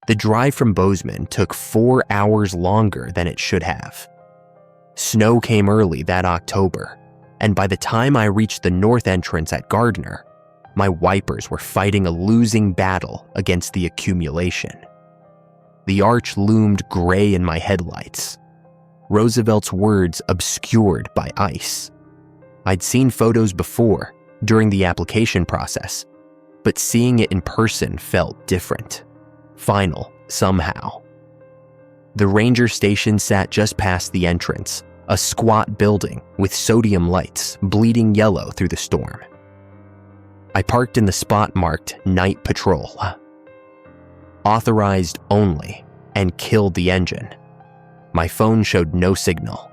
The drive from Bozeman took 4 hours longer than it should have. Snow came early that October, and by the time I reached the north entrance at Gardner, my wipers were fighting a losing battle against the accumulation. The arch loomed gray in my headlights, Roosevelt's words obscured by ice. I'd seen photos before, during the application process, but seeing it in person felt different, final somehow. The ranger station sat just past the entrance, a squat building with sodium lights bleeding yellow through the storm. I parked in the spot marked Night Patrol. Authorized only, and killed the engine. My phone showed no signal.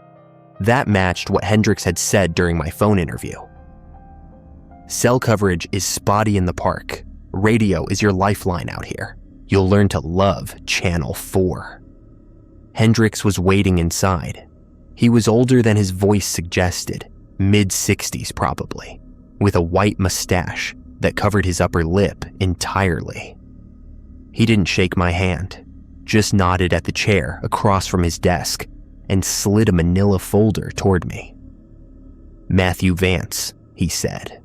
That matched what Hendricks had said during my phone interview. Cell coverage is spotty in the park. Radio is your lifeline out here. You'll learn to love Channel 4. Hendricks was waiting inside. He was older than his voice suggested, mid-60s probably, with a white mustache that covered his upper lip entirely. He didn't shake my hand, just nodded at the chair across from his desk and slid a manila folder toward me. Matthew Vance, he said.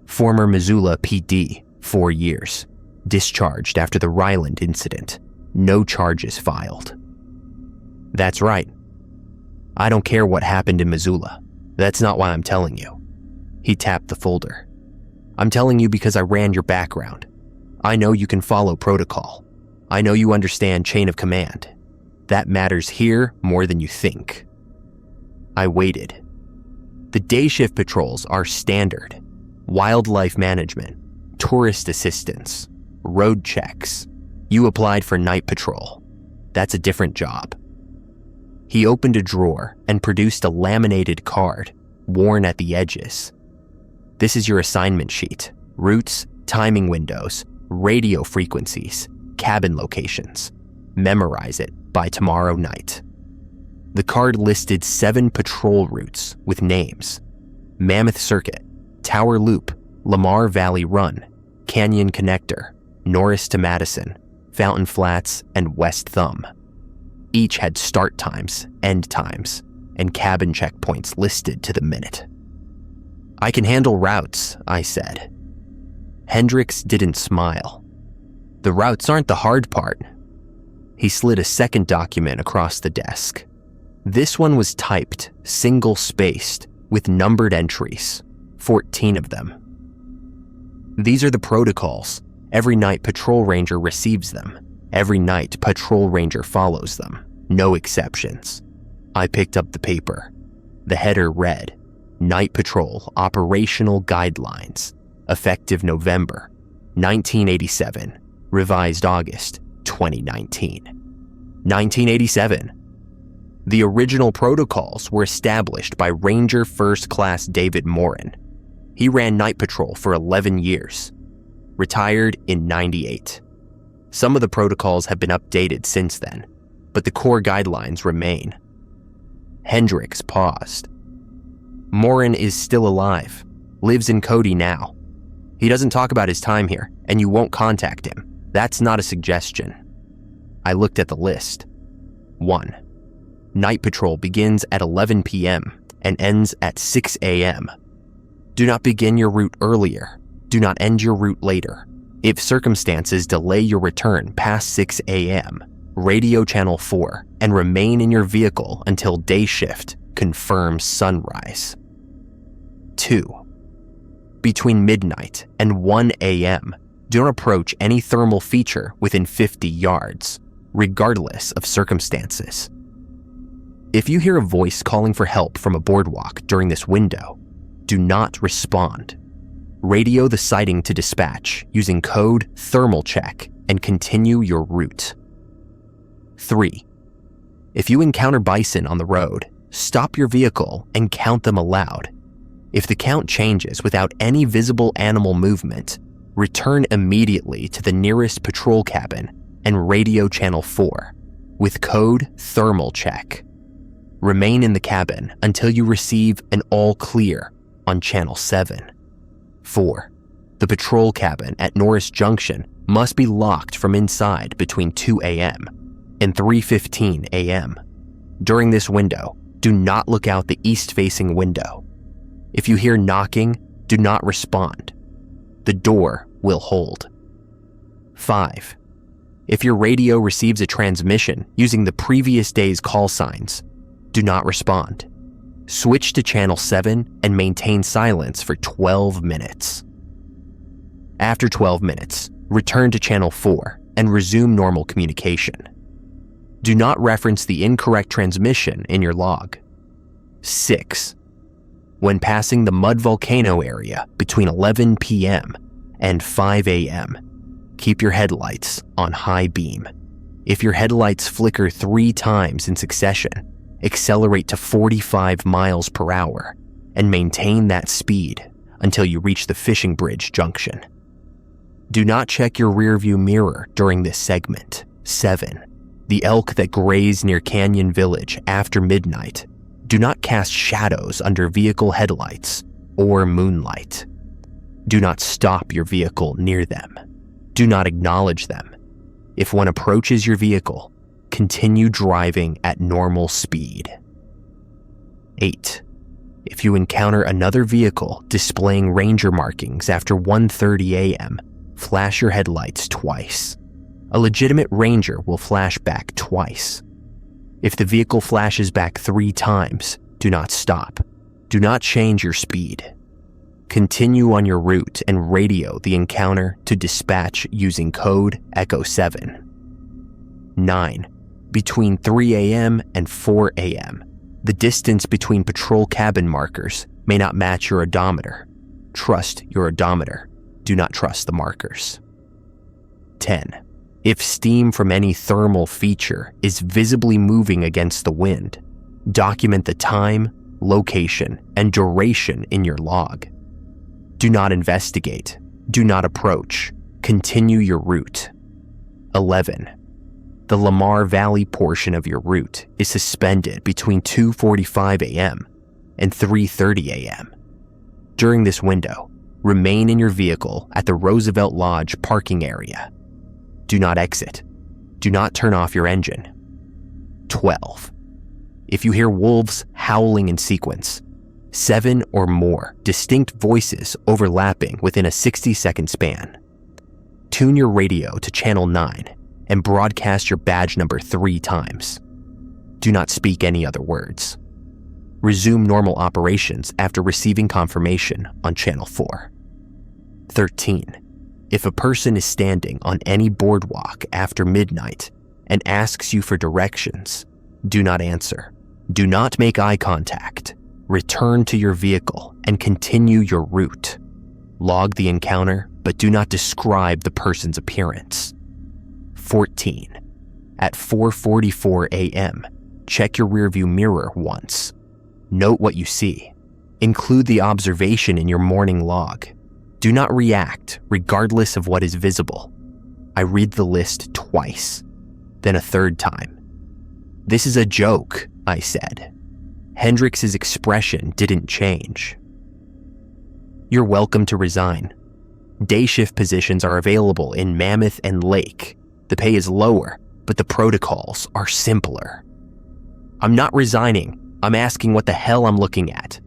Former Missoula PD, 4 years. Discharged after the Ryland incident. No charges filed. That's right. I don't care what happened in Missoula. That's not why I'm telling you. He tapped the folder. I'm telling you because I ran your background. I know you can follow protocol. I know you understand chain of command. That matters here more than you think. I waited. The day shift patrols are standard. Wildlife management, tourist assistance, road checks. You applied for night patrol. That's a different job. He opened a drawer and produced a laminated card, worn at the edges. This is your assignment sheet. Routes, timing windows, radio frequencies, cabin locations. Memorize it by tomorrow night. The card listed 7 patrol routes with names: Mammoth Circuit, Tower Loop, Lamar Valley Run, Canyon Connector, Norris to Madison, Fountain Flats, and West Thumb. Each had start times, end times, and cabin checkpoints listed to the minute. I can handle routes, I said. Hendricks didn't smile. The routes aren't the hard part. He slid a second document across the desk. This one was typed, single-spaced, with numbered entries, 14 of them. These are the protocols. Every night patrol ranger receives them. Every night patrol ranger follows them. No exceptions. I picked up the paper. The header read, Night Patrol Operational Guidelines, effective November 1987, revised August 2019. 1987. The original protocols were established by Ranger First Class David Morin. He ran night patrol for 11 years, retired in 98. Some of the protocols have been updated since then, but the core guidelines remain. Hendricks paused. Morin is still alive, lives in Cody now. He doesn't talk about his time here, and you won't contact him. That's not a suggestion. I looked at the list. 1. Night patrol begins at 11 p.m. and ends at 6 a.m. Do not begin your route earlier. Do not end your route later. If circumstances delay your return past 6 a.m., radio channel 4 and remain in your vehicle until day shift confirms sunrise. 2. Between midnight and 1 a.m., don't approach any thermal feature within 50 yards, regardless of circumstances. If you hear a voice calling for help from a boardwalk during this window, do not respond. Radio the sighting to dispatch using code thermal check and continue your route. 3. If you encounter bison on the road, stop your vehicle and count them aloud. If the count changes without any visible animal movement, return immediately to the nearest patrol cabin and radio channel 4 with code thermal check. Remain in the cabin until you receive an all clear on channel 7. 4. The patrol cabin at Norris Junction must be locked from inside between 2 a.m. and 3:15 a.m. During this window, do not look out the east-facing window. If you hear knocking, do not respond. The door will hold. 5. If your radio receives a transmission using the previous day's call signs, do not respond. Switch to channel 7 and maintain silence for 12 minutes. After 12 minutes, return to channel 4 and resume normal communication. Do not reference the incorrect transmission in your log. 6. When passing the Mud Volcano area between 11 p.m. and 5 a.m., keep your headlights on high beam. If your headlights flicker 3 times in succession, accelerate to 45 miles per hour and maintain that speed until you reach the fishing bridge junction. Do not check your rearview mirror during this segment. 7. The elk that graze near Canyon Village after midnight do not cast shadows under vehicle headlights or moonlight. Do not stop your vehicle near them. Do not acknowledge them. If one approaches your vehicle, continue driving at normal speed. 8. If you encounter another vehicle displaying ranger markings after 1:30 a.m., flash your headlights twice. A legitimate ranger will flash back twice. If the vehicle flashes back 3 times, do not stop. Do not change your speed. Continue on your route and radio the encounter to dispatch using code Echo 7. 9. Between 3 a.m. and 4 a.m., the distance between patrol cabin markers may not match your odometer. Trust your odometer. Do not trust the markers. 10. If steam from any thermal feature is visibly moving against the wind, document the time, location, and duration in your log. Do not investigate. Do not approach. Continue your route. 11. The Lamar Valley portion of your route is suspended between 2:45 a.m. and 3:30 a.m. During this window, remain in your vehicle at the Roosevelt Lodge parking area. Do not exit. Do not turn off your engine. 12. If you hear wolves howling in sequence, 7 or more distinct voices overlapping within a 60-second span, tune your radio to channel 9 and broadcast your badge number 3 times. Do not speak any other words. Resume normal operations after receiving confirmation on channel 4. 13. If a person is standing on any boardwalk after midnight and asks you for directions, do not answer. Do not make eye contact. Return to your vehicle and continue your route. Log the encounter, but do not describe the person's appearance. 14. At 4:44 a.m., check your rearview mirror once. Note what you see. Include the observation in your morning log. Do not react regardless of what is visible. I read the list twice, then a 3rd time. This is a joke, I said. Hendrix's expression didn't change. You're welcome to resign. Day shift positions are available in Mammoth and Lake. The pay is lower, but the protocols are simpler. I'm not resigning. I'm asking what the hell I'm looking at.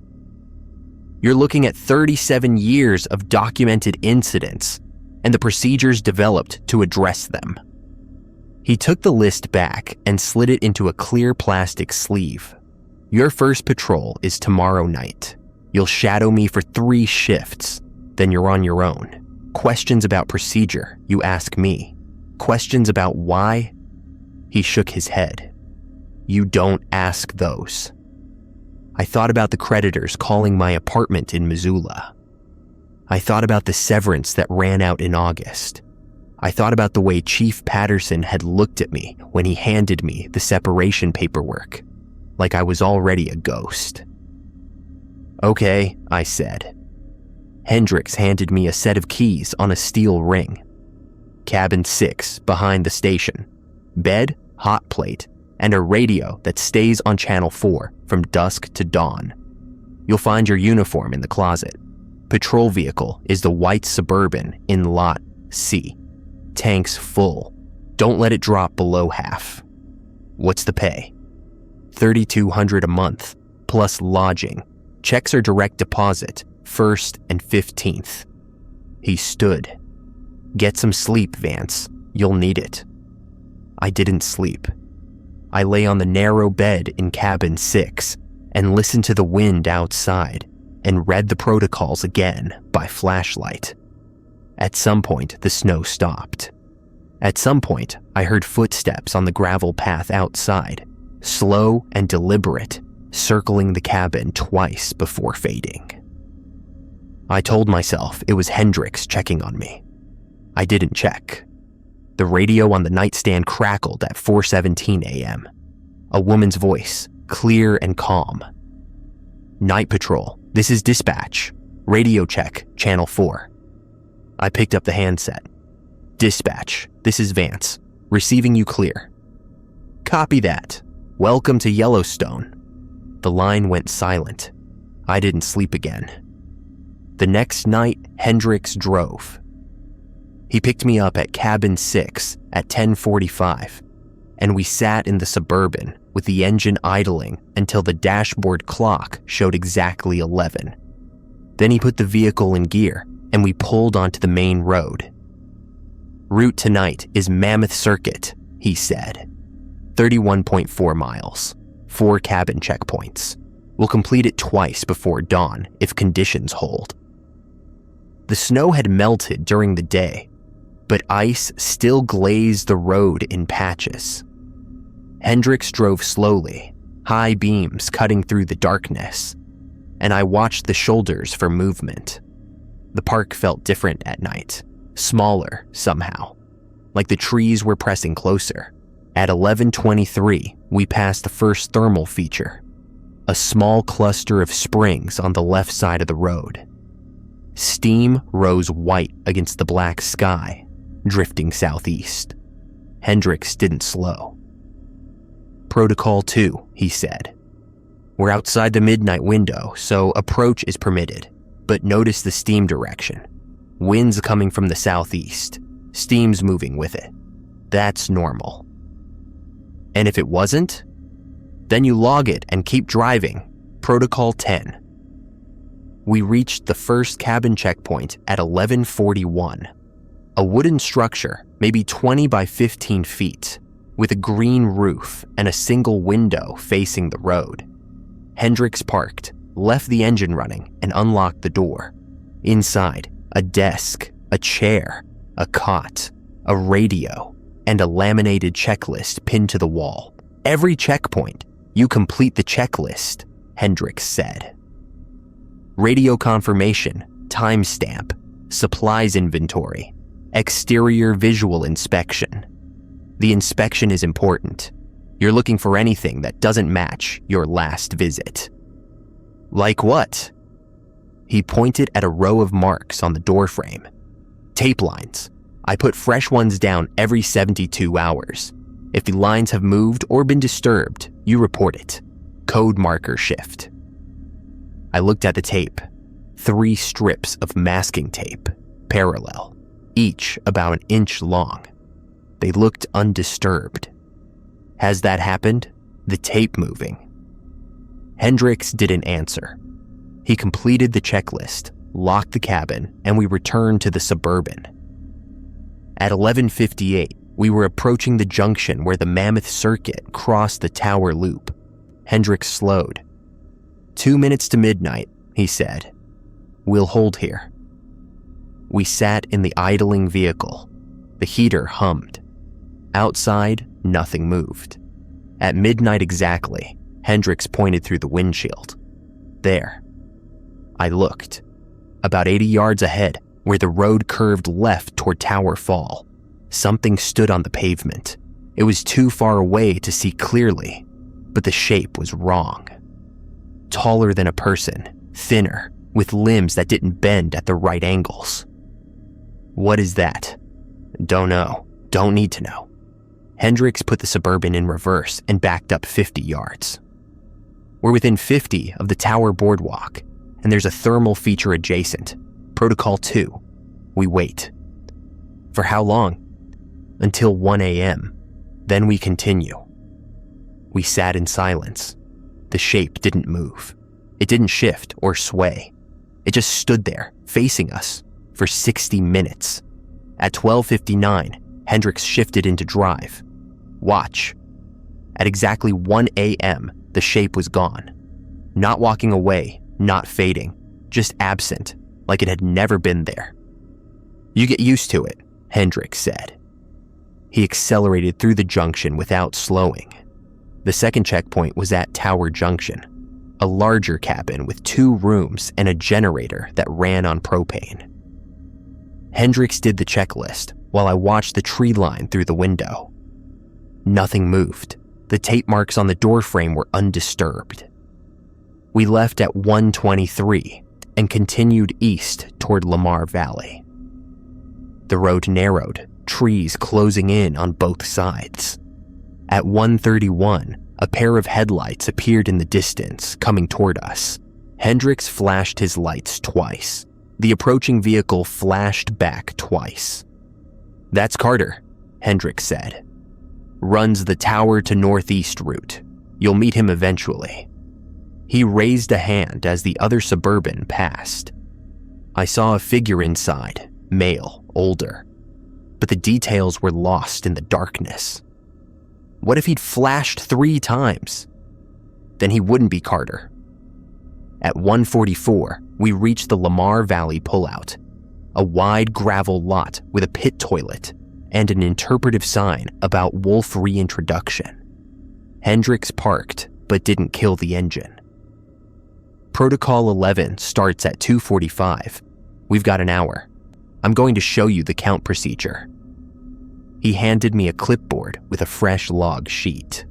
You're looking at 37 years of documented incidents and the procedures developed to address them. He took the list back and slid it into a clear plastic sleeve. Your first patrol is tomorrow night. You'll shadow me for 3 shifts, then you're on your own. Questions about procedure, you ask me. Questions about why? He shook his head. You don't ask those. I thought about the creditors calling my apartment in Missoula. I thought about the severance that ran out in August. I thought about the way Chief Patterson had looked at me when he handed me the separation paperwork, like I was already a ghost. Okay, I said. Hendrix handed me a set of keys on a steel ring. Cabin 6 behind the station. Bed, hot plate, and a radio that stays on channel 4 from dusk to dawn. You'll find your uniform in the closet. Patrol vehicle is the white Suburban in lot C. Tanks full. Don't let it drop below half. What's the pay? $3,200 a month, plus lodging. Checks are direct deposit, 1st and 15th. He stood. Get some sleep, Vance. You'll need it. I didn't sleep. I lay on the narrow bed in cabin 6 and listened to the wind outside and read the protocols again by flashlight. At some point, the snow stopped. At some point, I heard footsteps on the gravel path outside, slow and deliberate, circling the cabin twice before fading. I told myself it was Hendricks checking on me. I didn't check. The radio on the nightstand crackled at 4:17 a.m. A woman's voice, clear and calm. Night Patrol, this is dispatch. Radio check, channel 4. I picked up the handset. Dispatch, this is Vance. Receiving you clear. Copy that. Welcome to Yellowstone. The line went silent. I didn't sleep again. The next night, Hendricks drove. He picked me up at cabin 6 at 10:45, and we sat in the Suburban with the engine idling until the dashboard clock showed exactly 11. Then he put the vehicle in gear, and we pulled onto the main road. Route tonight is Mammoth Circuit, he said. 31.4 miles, 4 cabin checkpoints. We'll complete it twice before dawn if conditions hold. The snow had melted during the day, but ice still glazed the road in patches. Hendricks drove slowly, high beams cutting through the darkness, and I watched the shoulders for movement. The park felt different at night, smaller somehow, like the trees were pressing closer. At 11:23, we passed the first thermal feature, a small cluster of springs on the left side of the road. Steam rose white against the black sky, drifting southeast. Hendricks didn't slow. Protocol 2, he said. We're outside the midnight window, so approach is permitted, but notice the steam direction. Wind's coming from the southeast. Steam's moving with it. That's normal. And if it wasn't? Then you log it and keep driving. Protocol 10. We reached the first cabin checkpoint at 11:41. A wooden structure, maybe 20 by 15 feet, with a green roof and a single window facing the road. Hendricks parked, left the engine running, and unlocked the door. Inside, a desk, a chair, a cot, a radio, and a laminated checklist pinned to the wall. Every checkpoint, you complete the checklist, Hendricks said. Radio confirmation, timestamp, supplies inventory, exterior visual inspection. The inspection is important. You're looking for anything that doesn't match your last visit. Like what? He pointed at a row of marks on the doorframe. Tape lines. I put fresh ones down every 72 hours. If the lines have moved or been disturbed, you report it. Code marker shift. I looked at the tape. 3 strips of masking tape, parallel, each about 1 inch long. They looked undisturbed. Has that happened? The tape moving? Hendricks didn't answer. He completed the checklist, locked the cabin, and we returned to the Suburban. At 11:58, we were approaching the junction where the Mammoth Circuit crossed the Tower Loop. Hendricks slowed. 2 minutes to midnight, he said. We'll hold here. We sat in the idling vehicle. The heater hummed. Outside, nothing moved. At midnight exactly, Hendricks pointed through the windshield. There. I looked. About 80 yards ahead, where the road curved left toward Tower Fall, something stood on the pavement. It was too far away to see clearly, but the shape was wrong. Taller than a person, thinner, with limbs that didn't bend at the right angles. What is that? Don't know. Don't need to know. Hendricks put the Suburban in reverse and backed up 50 yards. We're within 50 of the Tower Boardwalk, and there's a thermal feature adjacent. Protocol 2. We wait. For how long? Until 1 a.m. Then we continue. We sat in silence. The shape didn't move. It didn't shift or sway. It just stood there, facing us, for 60 minutes. At 12:59, Hendricks shifted into drive. Watch. At exactly 1 a.m., the shape was gone. Not walking away, not fading, just absent, like it had never been there. You get used to it, Hendricks said. He accelerated through the junction without slowing. The second checkpoint was at Tower Junction, a larger cabin with 2 rooms and a generator that ran on propane. Hendricks did the checklist while I watched the tree line through the window. Nothing moved. The tape marks on the doorframe were undisturbed. We left at 1:23 and continued east toward Lamar Valley. The road narrowed, trees closing in on both sides. At 1:31, a pair of headlights appeared in the distance, coming toward us. Hendricks flashed his lights twice. The approaching vehicle flashed back twice. That's Carter, Hendricks said. Runs the tower to northeast route. You'll meet him eventually. He raised a hand as the other Suburban passed. I saw a figure inside, male, older, but the details were lost in the darkness. What if he'd flashed 3 times? Then he wouldn't be Carter. At 1:44, we reached the Lamar Valley pullout, a wide gravel lot with a pit toilet and an interpretive sign about wolf reintroduction. Hendricks parked, but didn't kill the engine. Protocol 11 starts at 2:45. We've got an hour. I'm going to show you the count procedure. He handed me a clipboard with a fresh log sheet.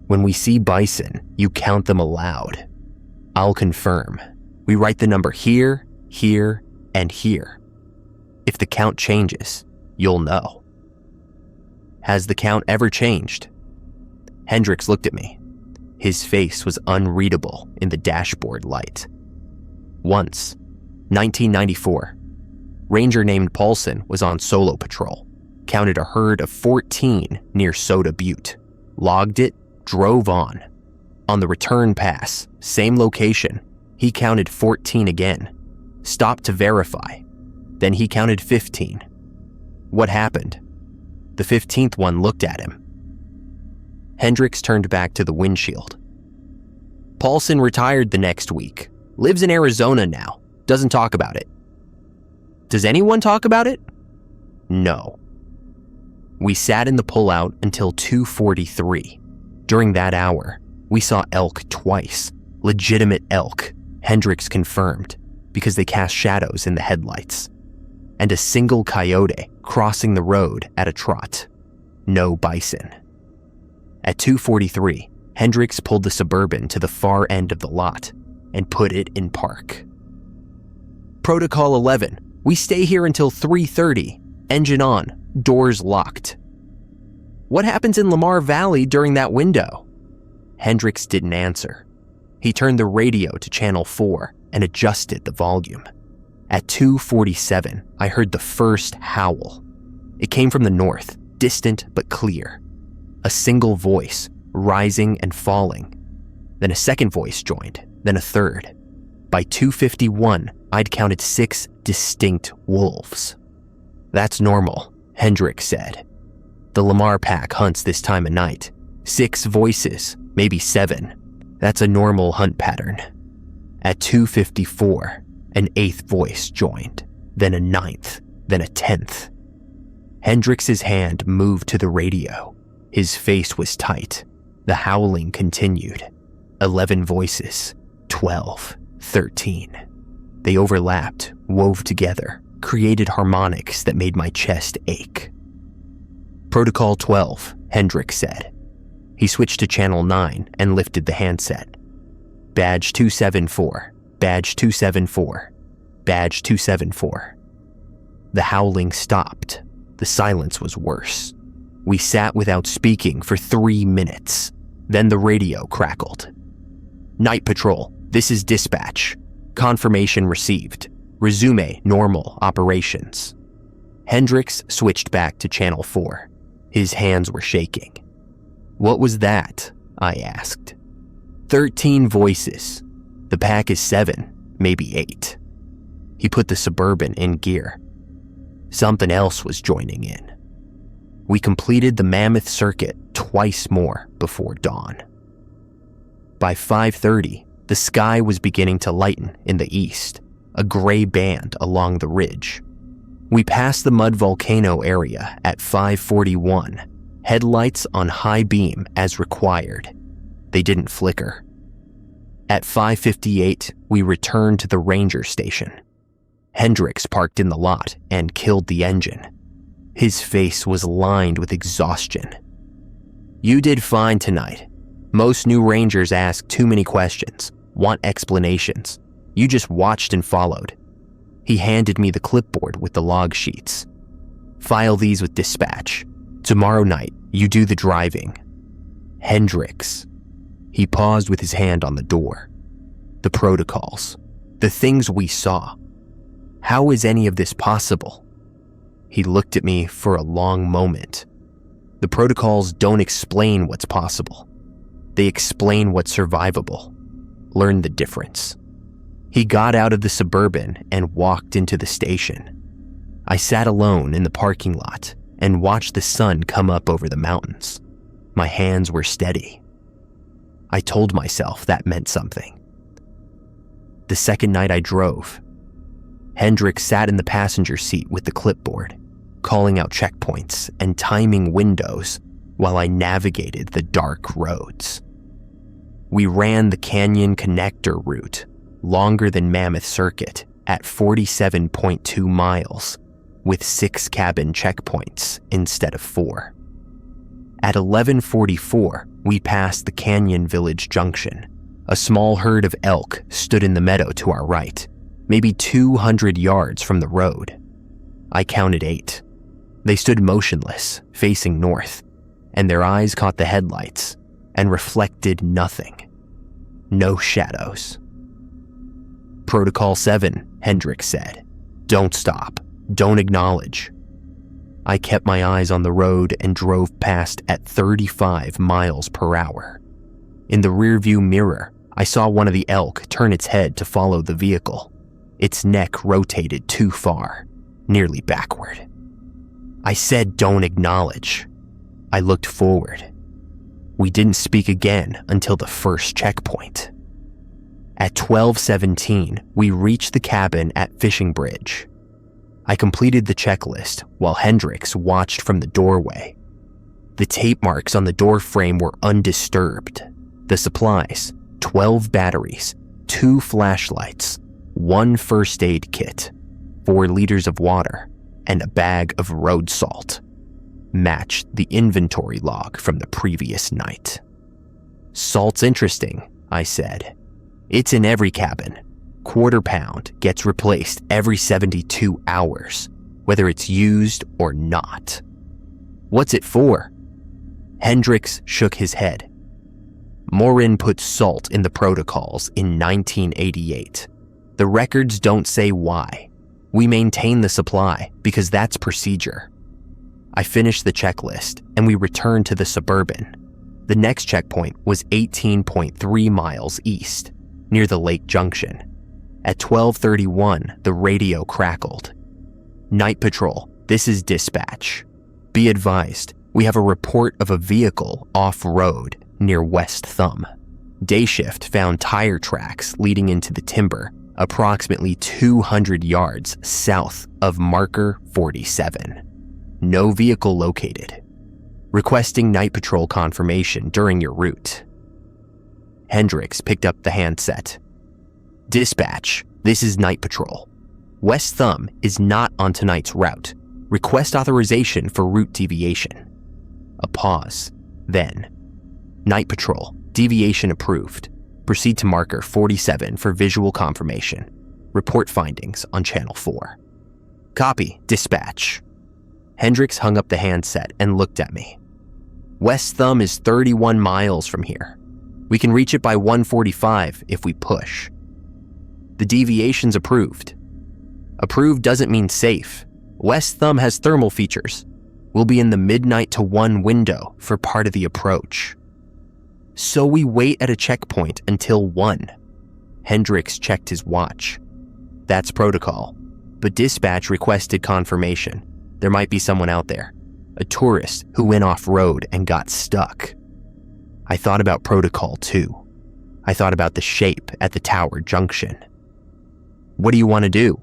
When we see bison, you count them aloud. I'll confirm. We write the number here, here, and here. If the count changes, you'll know. Has the count ever changed? Hendricks looked at me. His face was unreadable in the dashboard light. Once, 1994, Ranger named Paulson was on solo patrol, counted a herd of 14 near Soda Butte, logged it, drove on. On the return pass, same location, he counted 14 again, stopped to verify. Then he counted 15. What happened? The 15th one looked at him. Hendricks turned back to the windshield. Paulson retired the next week. Lives in Arizona now. Doesn't talk about it. Does anyone talk about it? No. We sat in the pullout until 2:43. During that hour, we saw elk twice. Legitimate elk, Hendricks confirmed, because they cast shadows in the headlights. And a single coyote crossing the road at a trot. No bison. At 2:43, Hendricks pulled the Suburban to the far end of the lot and put it in park. Protocol 11, we stay here until 3:30, engine on, doors locked. What happens in Lamar Valley during that window? Hendricks didn't answer. He turned the radio to channel 4 and adjusted the volume. At 2:47, I heard the first howl. It came from the north, distant but clear. A single voice, rising and falling. Then a second voice joined, then a third. By 2:51, I'd counted 6 distinct wolves. That's normal, Hendricks said. The Lamar pack hunts this time of night. 6 voices, maybe 7. That's a normal hunt pattern. At 2:54, an 8th voice joined, then a 9th, then a 10th. Hendricks's hand moved to the radio. His face was tight. The howling continued. 11 voices, 12, 13. They overlapped, wove together, created harmonics that made my chest ache. Protocol 12, Hendricks said. He switched to channel 9 and lifted the handset. Badge 274, badge 274, badge 274. The howling stopped. The silence was worse. We sat without speaking for 3 minutes. Then the radio crackled. Night Patrol, this is dispatch. Confirmation received. Resume normal operations. Hendricks switched back to Channel 4. His hands were shaking. What was that? I asked. 13 voices. The pack is 7, maybe 8. He put the Suburban in gear. Something else was joining in. We completed the Mammoth Circuit twice more before dawn. By 5:30, the sky was beginning to lighten in the east, a gray band along the ridge. We passed the mud volcano area at 5:41, headlights on high beam as required. They didn't flicker. At 5:58, we returned to the ranger station. Hendricks parked in the lot and killed the engine. His face was lined with exhaustion. You did fine tonight. Most new rangers ask too many questions, want explanations. You just watched and followed. He handed me the clipboard with the log sheets. File these with dispatch. Tomorrow night, you do the driving. Hendricks. He paused with his hand on the door. The protocols. The things we saw. How is any of this possible? He looked at me for a long moment. The protocols don't explain what's possible. They explain what's survivable. Learn the difference. He got out of the Suburban and walked into the station. I sat alone in the parking lot and watched the sun come up over the mountains. My hands were steady. I told myself that meant something. The second night I drove, Hendricks sat in the passenger seat with the clipboard, calling out checkpoints and timing windows while I navigated the dark roads. We ran the Canyon Connector route, longer than Mammoth Circuit, at 47.2 miles, with 6 cabin checkpoints instead of 4. At 11:44, we passed the Canyon Village Junction. A small herd of elk stood in the meadow to our right, maybe 200 yards from the road. I counted 8. They stood motionless, facing north, and their eyes caught the headlights and reflected nothing. No shadows. Protocol 7, Hendricks said. Don't stop. Don't acknowledge. I kept my eyes on the road and drove past at 35 miles per hour. In the rearview mirror, I saw one of the elk turn its head to follow the vehicle. Its neck rotated too far, nearly backward. I said don't acknowledge. I looked forward. We didn't speak again until the first checkpoint. At 12:17, we reached the cabin at Fishing Bridge. I completed the checklist while Hendricks watched from the doorway. The tape marks on the door frame were undisturbed. The supplies, 12 batteries, 2 flashlights, 1 first aid kit, 4 liters of water, and a bag of road salt, matched the inventory log from the previous night. Salt's interesting, I said. It's in every cabin. Quarter pound gets replaced every 72 hours, whether it's used or not. What's it for? Hendricks shook his head. Morin put salt in the protocols in 1988. The records don't say why. We maintain the supply because that's procedure. I finished the checklist and we returned to the Suburban. The next checkpoint was 18.3 miles east, near the lake junction. At 12:31, the radio crackled. Night Patrol, this is dispatch. Be advised, we have a report of a vehicle off-road near West Thumb. Day shift found tire tracks leading into the timber approximately 200 yards south of marker 47. No vehicle located. Requesting Night Patrol confirmation during your route. Hendricks picked up the handset. Dispatch, this is Night Patrol. West Thumb is not on tonight's route. Request authorization for route deviation. A pause. Then, Night Patrol, deviation approved. Proceed to marker 47 for visual confirmation. Report findings on Channel 4. Copy, dispatch. Hendricks hung up the handset and looked at me. West Thumb is 31 miles from here. We can reach it by 1:45 if we push. The deviation's approved. Approved doesn't mean safe. West Thumb has thermal features. We'll be in the midnight to 1 window for part of the approach. So we wait at a checkpoint until 1. Hendricks checked his watch. That's protocol, but dispatch requested confirmation. There might be someone out there, a tourist who went off-road and got stuck. I thought about protocol too. I thought about the shape at the tower junction. What do you want to do?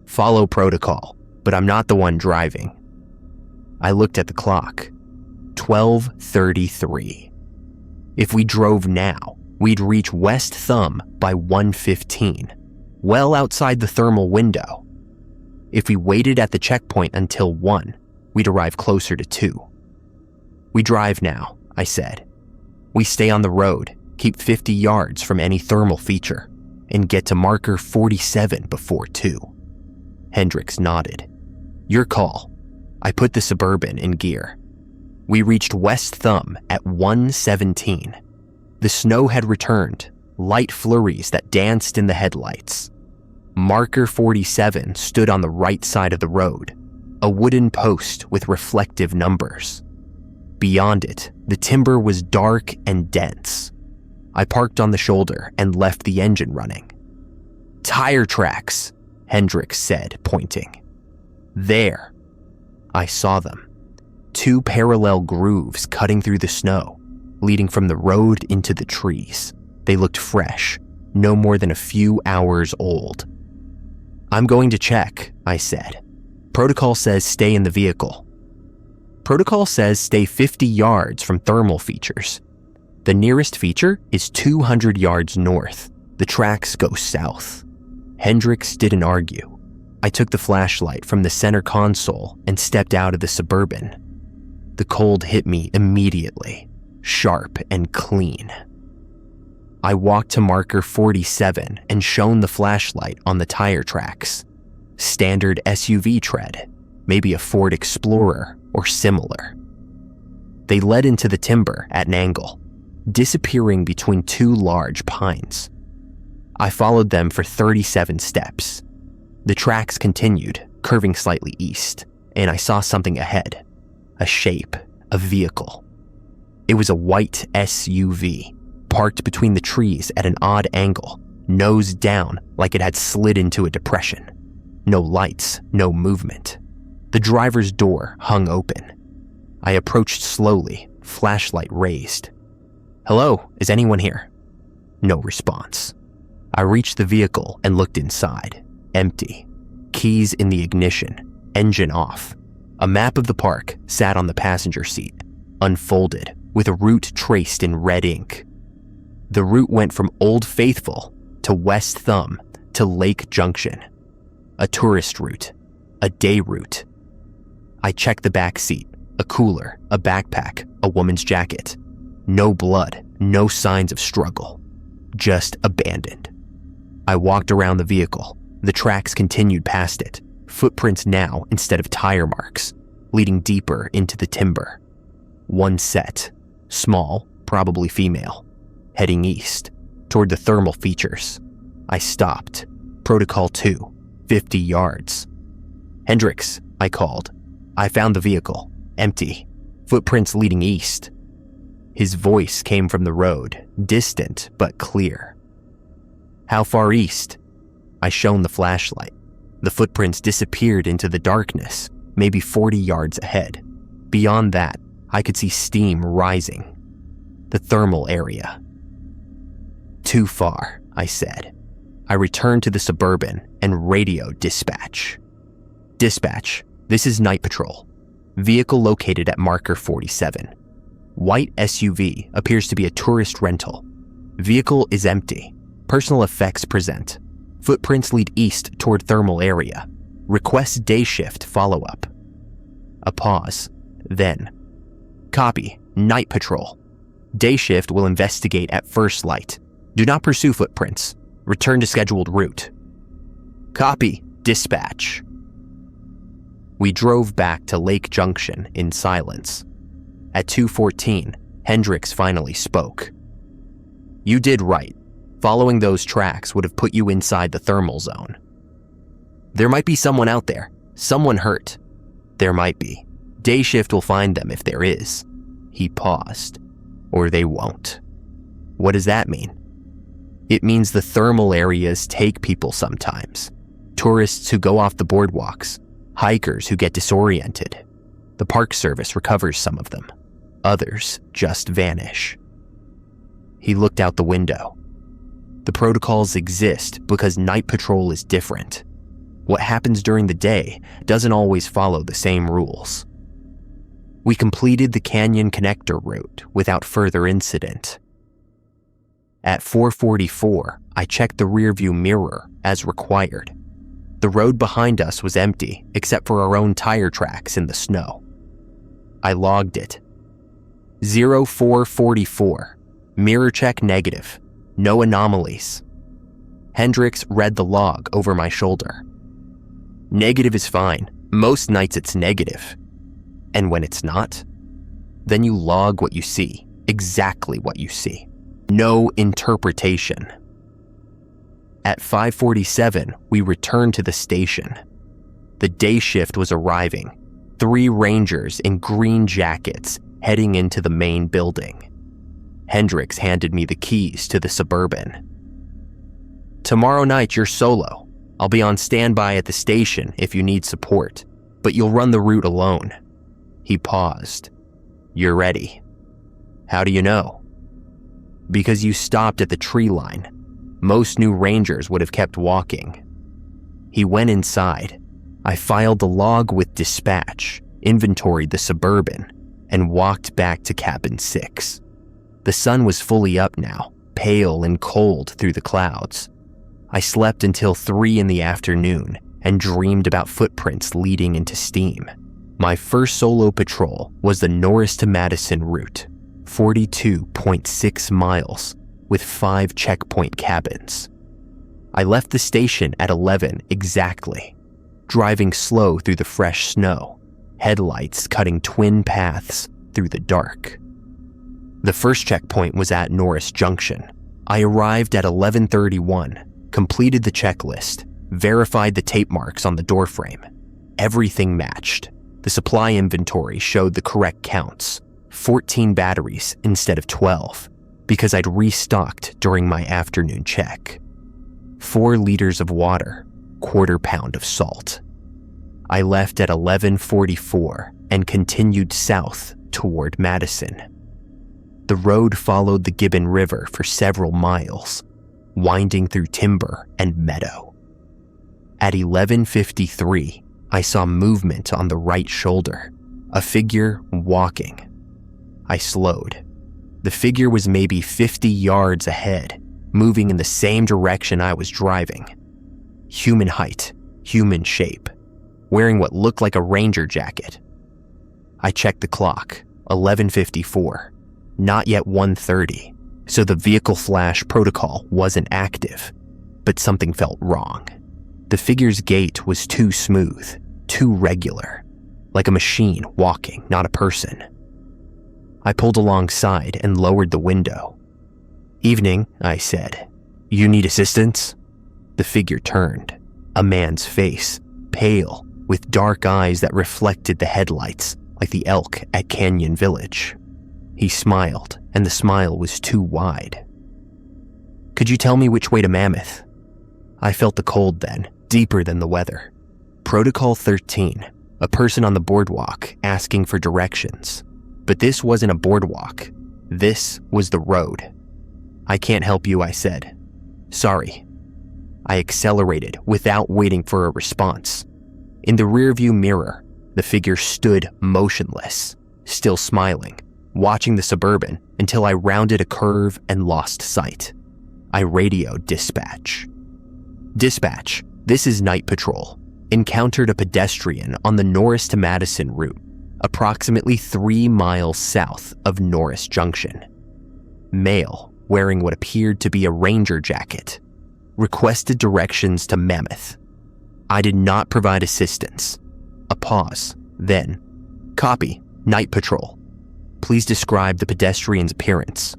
Follow protocol, but I'm not the one driving. I looked at the clock. 12:33. If we drove now, we'd reach West Thumb by 1:15, well outside the thermal window. If we waited at the checkpoint until 1, we'd arrive closer to 2. We drive now, I said. We stay on the road, keep 50 yards from any thermal feature, and get to marker 47 before 2. Hendricks nodded. Your call. I put the Suburban in gear. We reached West Thumb at 1:17. The snow had returned, light flurries that danced in the headlights. Marker 47 stood on the right side of the road, a wooden post with reflective numbers. Beyond it, the timber was dark and dense. I parked on the shoulder and left the engine running. Tire tracks, Hendricks said, pointing. There. I saw them. 2 parallel grooves cutting through the snow, leading from the road into the trees. They looked fresh, no more than a few hours old. I'm going to check, I said. Protocol says stay in the vehicle. Protocol says stay 50 yards from thermal features. The nearest feature is 200 yards north. The tracks go south. Hendricks didn't argue. I took the flashlight from the center console and stepped out of the Suburban. The cold hit me immediately, sharp and clean. I walked to marker 47 and shone the flashlight on the tire tracks. Standard SUV tread, maybe a Ford Explorer or similar. They led into the timber at an angle, disappearing between 2 large pines. I followed them for 37 steps. The tracks continued, curving slightly east, and I saw something ahead. A shape, a vehicle. It was a white SUV, parked between the trees at an odd angle, nose down like it had slid into a depression. No lights, no movement. The driver's door hung open. I approached slowly, flashlight raised. Hello, is anyone here? No response. I reached the vehicle and looked inside. Empty. Keys in the ignition. Engine off. A map of the park sat on the passenger seat, unfolded, with a route traced in red ink. The route went from Old Faithful to West Thumb to Lake Junction. A tourist route. A day route. I checked the back seat. A cooler, a backpack, a woman's jacket. No blood, no signs of struggle. Just abandoned. I walked around the vehicle. The tracks continued past it, footprints now instead of tire marks, leading deeper into the timber. 1 set, small, probably female, heading east, toward the thermal features. I stopped. Protocol 2, 50 yards. Hendricks, I called. I found the vehicle, empty, footprints leading east. His voice came from the road, distant but clear. How far east? I shone the flashlight. The footprints disappeared into the darkness, maybe 40 yards ahead. Beyond that, I could see steam rising. The thermal area. Too far, I said. I returned to the Suburban and radioed dispatch. Dispatch, this is Night Patrol. Vehicle located at marker 47. White SUV appears to be a tourist rental. Vehicle is empty. Personal effects present. Footprints lead east toward thermal area. Request day shift follow-up. A pause. Then. Copy. Night Patrol. Day shift will investigate at first light. Do not pursue footprints. Return to scheduled route. Copy. Dispatch. We drove back to Lake Junction in silence. At 2:14, Hendricks finally spoke. You did right. Following those tracks would have put you inside the thermal zone. There might be someone out there, someone hurt. There might be. Day shift will find them if there is. He paused. Or they won't. What does that mean? It means the thermal areas take people sometimes. Tourists who go off the boardwalks, hikers who get disoriented. The Park Service recovers some of them. Others just vanish. He looked out the window. The protocols exist because night patrol is different. What happens during the day doesn't always follow the same rules. We completed the canyon connector route without further incident. At 4:44, I checked the rearview mirror as required. The road behind us was empty except for our own tire tracks in the snow. I logged it. 0444, mirror check negative, no anomalies. Hendricks read the log over my shoulder. Negative is fine. Most nights it's negative. And when it's not, then you log what you see, exactly what you see. No interpretation. At 5:47, we returned to the station. The day shift was arriving. 3 rangers in green jackets heading into the main building. Hendricks handed me the keys to the Suburban. Tomorrow night you're solo. I'll be on standby at the station if you need support, but you'll run the route alone. He paused. You're ready. How do you know? Because you stopped at the tree line. Most new rangers would have kept walking. He went inside. I filed the log with dispatch, inventoried the Suburban, and walked back to cabin 6. The sun was fully up now, pale and cold through the clouds. I slept until 3 in the afternoon and dreamed about footprints leading into steam. My first solo patrol was the Norris to Madison route, 42.6 miles, with 5 checkpoint cabins. I left the station at 11 exactly, driving slow through the fresh snow, headlights cutting twin paths through the dark. The first checkpoint was at Norris Junction. I arrived at 11:31, completed the checklist, verified the tape marks on the doorframe. Everything matched. The supply inventory showed the correct counts, 14 batteries instead of 12, because I'd restocked during my afternoon check. 4 liters of water, 1/4 pound of salt. I left at 11:44 and continued south toward Madison. The road followed the Gibbon River for several miles, winding through timber and meadow. At 11:53, I saw movement on the right shoulder, a figure walking. I slowed. The figure was maybe 50 yards ahead, moving in the same direction I was driving. Human height, human shape, wearing what looked like a ranger jacket. I checked the clock, 11:54, not yet 1:30, so the vehicle flash protocol wasn't active, but something felt wrong. The figure's gait was too smooth, too regular, like a machine walking, not a person. I pulled alongside and lowered the window. "Evening," I said. "You need assistance?" The figure turned, a man's face, pale, with dark eyes that reflected the headlights like the elk at Canyon Village. He smiled, and the smile was too wide. "Could you tell me which way to Mammoth?" I felt the cold then, deeper than the weather. Protocol 13, a person on the boardwalk asking for directions. But this wasn't a boardwalk. This was the road. "I can't help you," I said. "Sorry." I accelerated without waiting for a response. In the rearview mirror, the figure stood motionless, still smiling, watching the Suburban until I rounded a curve and lost sight. I radioed dispatch. "Dispatch, this is Night Patrol. Encountered a pedestrian on the Norris to Madison route, approximately 3 miles south of Norris Junction. Male, wearing what appeared to be a ranger jacket. Requested directions to Mammoth. I did not provide assistance." A pause, then, "Copy, Night Patrol. Please describe the pedestrian's appearance."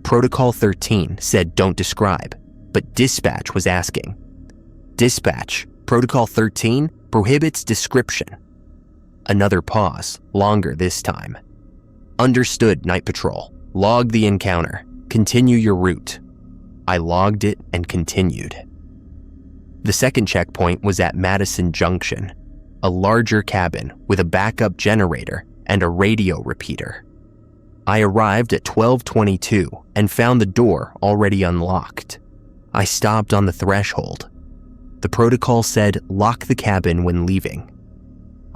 Protocol 13 said don't describe, but dispatch was asking. Dispatch, Protocol 13 prohibits description. Another pause, longer this time. Understood, Night Patrol. Log the encounter. Continue your route. I logged it and continued. The second checkpoint was at Madison Junction, a larger cabin with a backup generator and a radio repeater. I arrived at 12:22 and found the door already unlocked. I stopped on the threshold. The protocol said lock the cabin when leaving.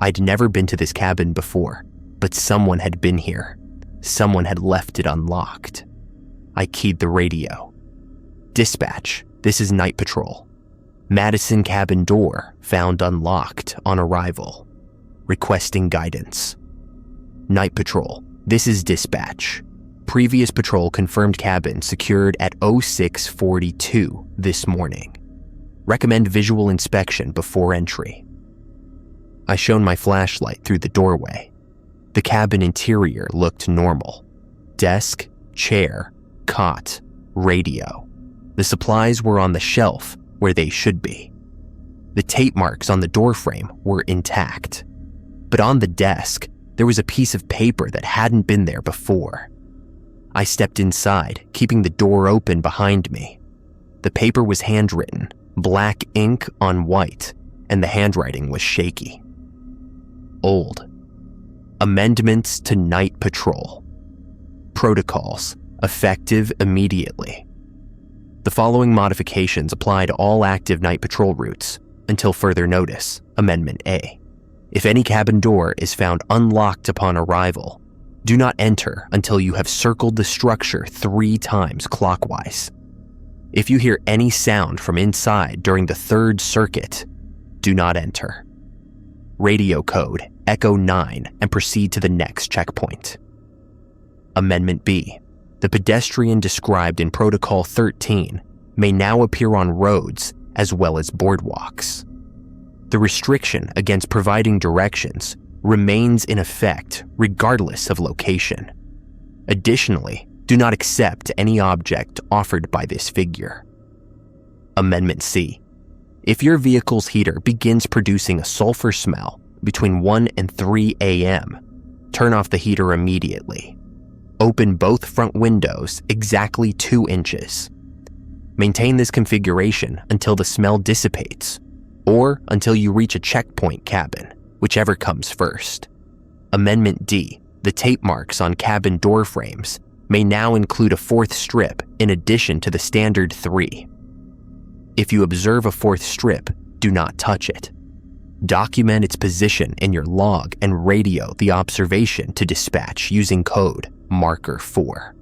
I'd never been to this cabin before, but someone had been here. Someone had left it unlocked. I keyed the radio. Dispatch, this is Night Patrol. Madison cabin door found unlocked on arrival. Requesting guidance. Night Patrol, this is dispatch. Previous patrol confirmed cabin secured at 06:42 this morning. Recommend visual inspection before entry. I shone my flashlight through the doorway. The cabin interior looked normal. Desk, chair, cot, radio. The supplies were on the shelf where they should be. The tape marks on the doorframe were intact. But on the desk, there was a piece of paper that hadn't been there before. I stepped inside, keeping the door open behind me. The paper was handwritten, black ink on white, and the handwriting was shaky. Old. Amendments to Night Patrol. Protocols, effective immediately. The following modifications apply to all active Night Patrol routes until further notice. Amendment A. If any cabin door is found unlocked upon arrival, do not enter until you have circled the structure 3 times clockwise. If you hear any sound from inside during the 3rd circuit, do not enter. Radio code Echo 9 and proceed to the next checkpoint. Amendment B. The pedestrian described in Protocol 13 may now appear on roads as well as boardwalks. The restriction against providing directions remains in effect regardless of location. Additionally, do not accept any object offered by this figure. Amendment C. If your vehicle's heater begins producing a sulfur smell between 1 and 3 a.m., turn off the heater immediately. Open both front windows exactly 2 inches. Maintain this configuration until the smell dissipates, or until you reach a checkpoint cabin, whichever comes first. Amendment D. The tape marks on cabin door frames may now include a 4th strip in addition to the standard 3. If you observe a 4th strip, do not touch it. Document its position in your log and radio the observation to dispatch using code Marker 4.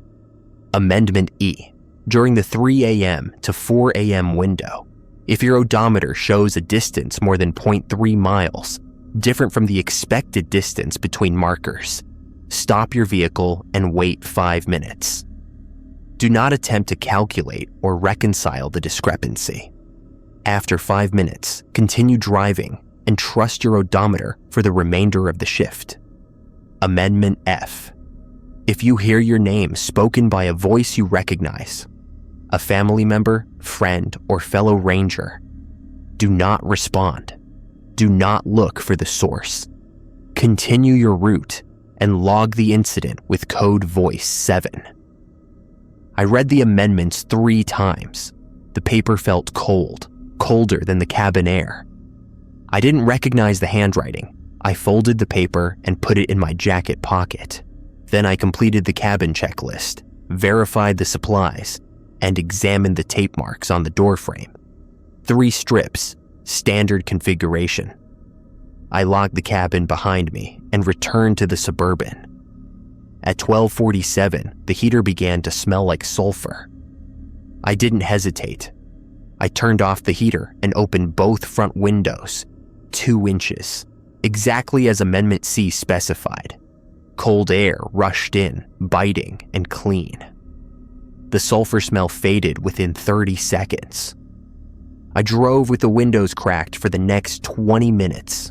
Amendment E. During the 3 a.m. to 4 a.m. window, if your odometer shows a distance more than 0.3 miles, different from the expected distance between markers, stop your vehicle and wait 5 minutes. Do not attempt to calculate or reconcile the discrepancy. After 5 minutes, continue driving and trust your odometer for the remainder of the shift. Amendment F. If you hear your name spoken by a voice you recognize, a family member, friend, or fellow ranger, do not respond. Do not look for the source. Continue your route and log the incident with code voice 7. I read the amendments 3 times. The paper felt cold, colder than the cabin air. I didn't recognize the handwriting. I folded the paper and put it in my jacket pocket. Then I completed the cabin checklist, verified the supplies, and examined the tape marks on the doorframe. 3 strips, standard configuration. I locked the cabin behind me and returned to the Suburban. At 12:47, the heater began to smell like sulfur. I didn't hesitate. I turned off the heater and opened both front windows, 2 inches, exactly as Amendment C specified. Cold air rushed in, biting and clean. The sulfur smell faded within 30 seconds. I drove with the windows cracked for the next 20 minutes.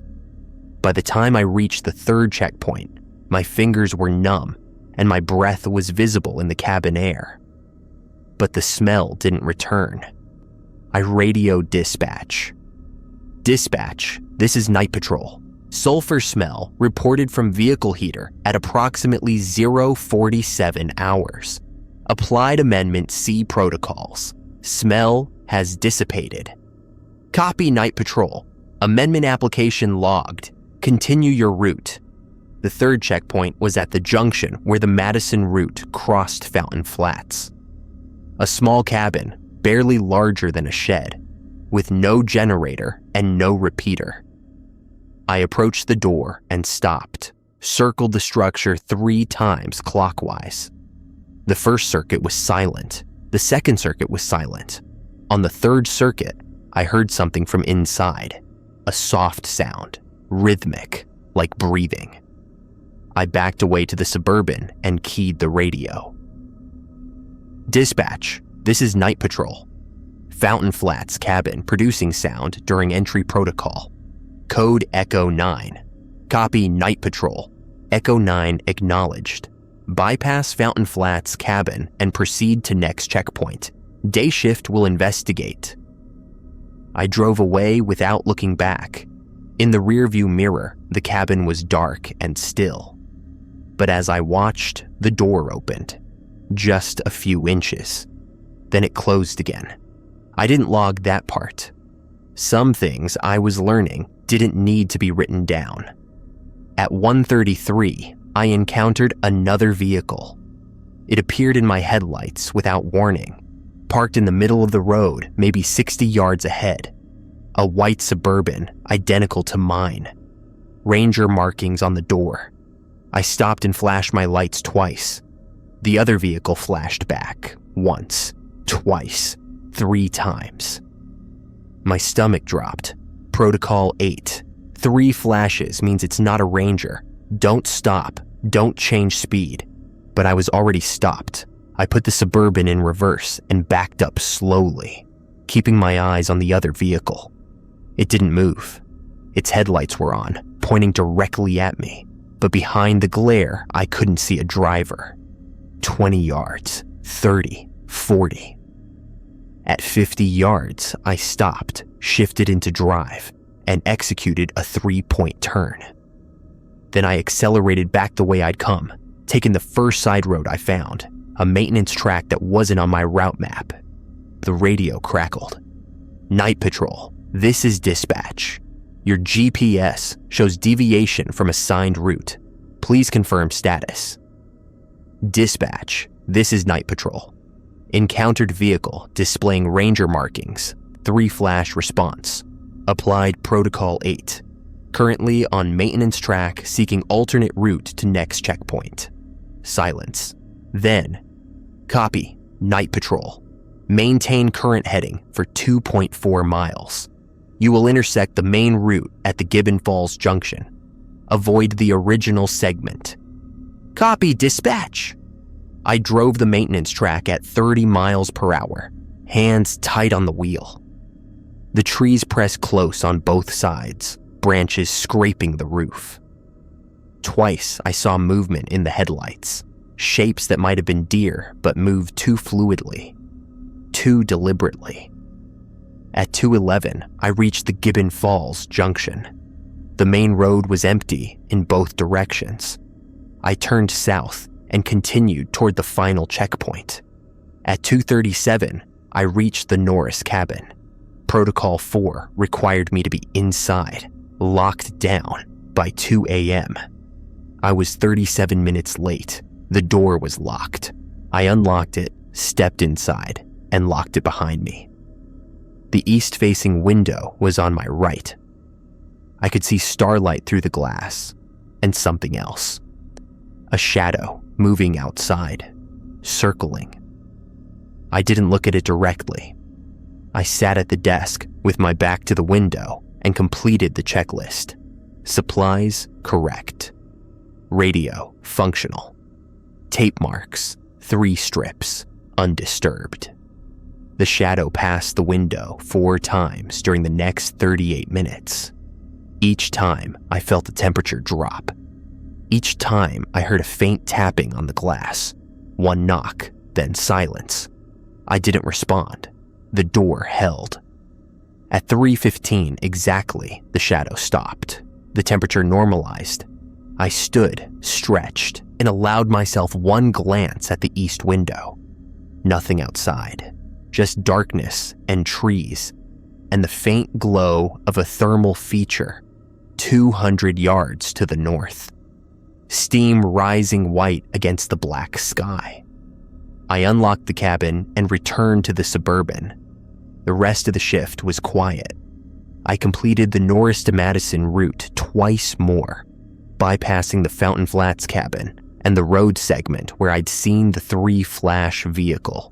By the time I reached the 3rd checkpoint, my fingers were numb and my breath was visible in the cabin air. but the smell didn't return. I radioed dispatch. Dispatch, this is Night Patrol. Sulfur smell reported from vehicle heater at approximately 0:47 hours. Applied Amendment C protocols. Smell has dissipated. Copy Night Patrol. Amendment application logged. Continue your route. The third checkpoint was at the junction where the Madison route crossed Fountain Flats. A small cabin, barely larger than a shed, with no generator and no repeater. I approached the door and stopped, circled the structure 3 times clockwise. The first circuit was silent. The second circuit was silent. On the third circuit, I heard something from inside, a soft sound, rhythmic, like breathing. I backed away to the Suburban and keyed the radio. Dispatch, this is Night Patrol. Fountain Flats cabin producing sound during entry protocol. Code Echo 9. Copy Night Patrol. Echo 9 acknowledged. Bypass Fountain Flats cabin and proceed to next checkpoint. Day shift will investigate. I drove away without looking back. In the rearview mirror, the cabin was dark and still. But as I watched, the door opened. Just a few inches. Then it closed again. I didn't log that part. Some things I was learning didn't need to be written down. At 1:33, I encountered another vehicle. It appeared in my headlights without warning, parked in the middle of the road, maybe 60 yards ahead. A white Suburban, identical to mine. Ranger markings on the door. I stopped and flashed my lights twice. The other vehicle flashed back, once, twice, 3 times. My stomach dropped. Protocol 8. 3 flashes means it's not a Ranger. Don't stop. Don't change speed. But I was already stopped. I put the Suburban in reverse and backed up slowly, keeping my eyes on the other vehicle. It didn't move. Its headlights were on, pointing directly at me. But behind the glare, I couldn't see a driver. 20 yards, 30, 40. At 50 yards, I stopped, shifted into drive, and executed a 3-point turn. Then I accelerated back the way I'd come, taking the first side road I found, a maintenance track that wasn't on my route map. The radio crackled. Night Patrol, this is dispatch. Your GPS shows deviation from assigned route. Please confirm status. Dispatch, this is Night Patrol. Encountered vehicle displaying Ranger markings. 3 flash response. Applied Protocol 8. Currently on maintenance track seeking alternate route to next checkpoint. Silence. Then, copy, Night Patrol. Maintain current heading for 2.4 miles. You will intersect the main route at the Gibbon Falls Junction. Avoid the original segment. Copy, dispatch. I drove the maintenance track at 30 miles per hour, hands tight on the wheel. The trees pressed close on both sides, branches scraping the roof. Twice I saw movement in the headlights, shapes that might have been deer but moved too fluidly, too deliberately. At 2:11, I reached the Gibbon Falls Junction. The main road was empty in both directions. I turned south and continued toward the final checkpoint. At 2:37, I reached the Norris cabin. Protocol 4 required me to be inside, locked down, by 2 a.m. I was 37 minutes late. The door was locked. I unlocked it, stepped inside, and locked it behind me. The east-facing window was on my right. I could see starlight through the glass, and something else. A shadow moving outside, circling. I didn't look at it directly. I sat at the desk with my back to the window and completed the checklist. Supplies correct. Radio functional. Tape marks 3 strips, undisturbed. The shadow passed the window 4 times during the next 38 minutes. Each time, I felt the temperature drop. Each time, I heard a faint tapping on the glass. 1 knock, then silence. I didn't respond. The door held. At 3:15 exactly, the shadow stopped. The temperature normalized. I stood, stretched, and allowed myself one glance at the east window. Nothing outside, just darkness and trees, and the faint glow of a thermal feature 200 yards to the north. Steam rising white against the black sky. I unlocked the cabin and returned to the Suburban. The rest of the shift was quiet. I completed the Norris to Madison route twice more, bypassing the Fountain Flats cabin and the road segment where I'd seen the 3 flash vehicle.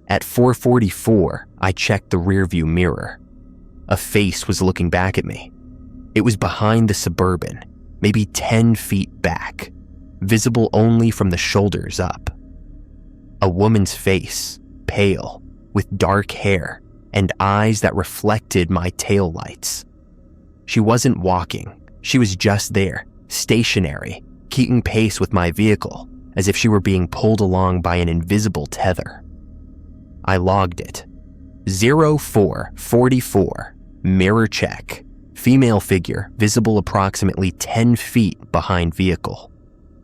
At 4:44, I checked the rearview mirror. A face was looking back at me. It was behind the Suburban, maybe 10 feet back, visible only from the shoulders up. A woman's face, pale, with dark hair and eyes that reflected my taillights. She wasn't walking, she was just there, stationary, keeping pace with my vehicle, as if she were being pulled along by an invisible tether. I logged it. 0444, mirror check. Female figure, visible approximately 10 feet behind vehicle.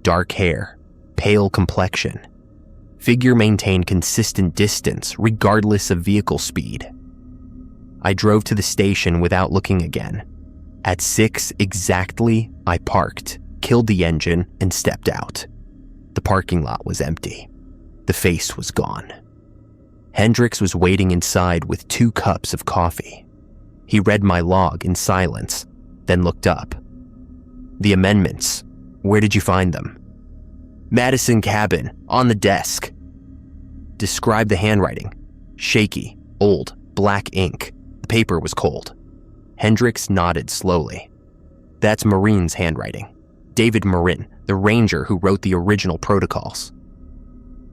Dark hair, pale complexion. Figure maintained consistent distance regardless of vehicle speed. I drove to the station without looking again. At 6 exactly, I parked, killed the engine, and stepped out. The parking lot was empty. The face was gone. Hendricks was waiting inside with 2 cups of coffee. He read my log in silence, then looked up. The amendments, where did you find them? Madison cabin, on the desk. Describe the handwriting. Shaky, old, black ink. The paper was cold. Hendricks nodded slowly. That's Marin's handwriting. David Marin, the ranger who wrote the original protocols.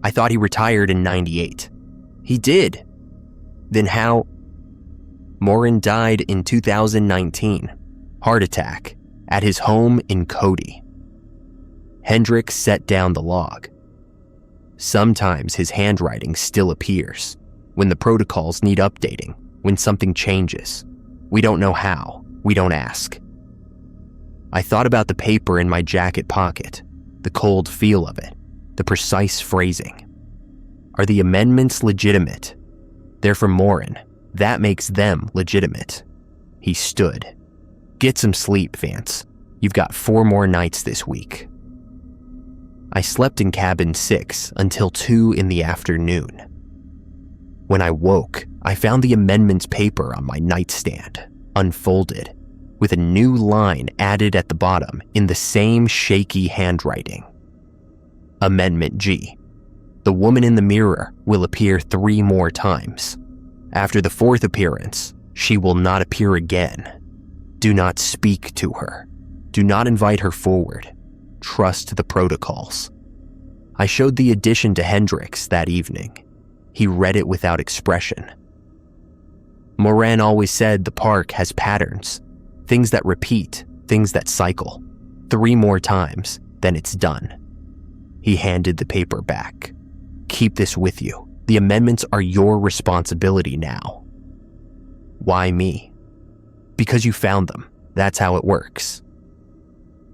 I thought he retired in '98. He did. Then how? Morin died in 2019. Heart attack, at his home in Cody. Hendricks set down the log. Sometimes his handwriting still appears, when the protocols need updating, when something changes. We don't know how, we don't ask. I thought about the paper in my jacket pocket, the cold feel of it, the precise phrasing. Are the amendments legitimate? They're from Morin. That makes them legitimate. He stood. Get some sleep, Vance. You've got 4 more nights this week. I slept in cabin 6 until 2 in the afternoon. When I woke, I found the amendments paper on my nightstand, unfolded, with a new line added at the bottom in the same shaky handwriting. Amendment G. The woman in the mirror will appear 3 more times. After the 4th appearance, she will not appear again. Do not speak to her. Do not invite her forward. Trust the protocols. I showed the addition to Hendricks that evening. He read it without expression. Morin always said the park has patterns, things that repeat, things that cycle. 3 more times, then it's done. He handed the paper back. Keep this with you. The amendments are your responsibility now. Why me? Because you found them. That's how it works.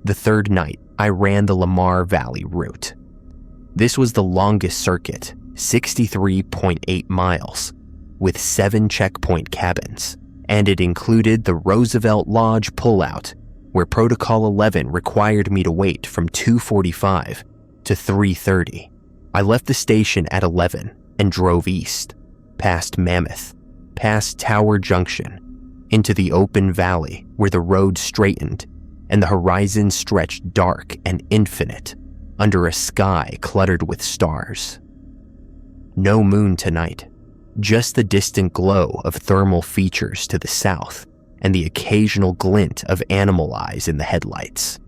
The 3rd night, I ran the Lamar Valley route. This was the longest circuit, 63.8 miles, with 7 checkpoint cabins, and it included the Roosevelt Lodge pullout, where Protocol 11 required me to wait from 2:45 to 3:30. I left the station at 11 and drove east, past Mammoth, past Tower Junction, into the open valley where the road straightened and the horizon stretched dark and infinite under a sky cluttered with stars. No moon tonight, just the distant glow of thermal features to the south and the occasional glint of animal eyes in the headlights.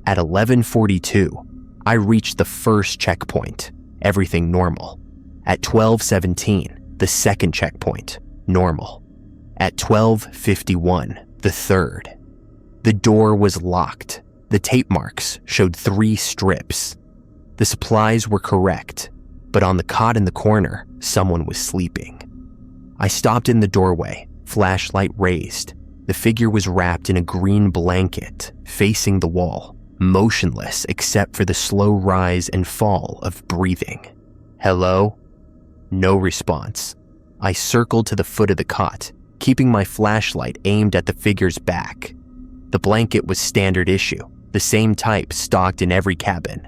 At 11:42, I reached the first checkpoint, everything normal. At 12:17, the second checkpoint, normal. At 12:51, the third. The door was locked. The tape marks showed 3 strips. The supplies were correct. but on the cot in the corner, someone was sleeping. I stopped in the doorway, flashlight raised. The figure was wrapped in a green blanket, facing the wall, motionless except for the slow rise and fall of breathing. "Hello?" No response. I circled to the foot of the cot, keeping my flashlight aimed at the figure's back. The blanket was standard issue, the same type stocked in every cabin.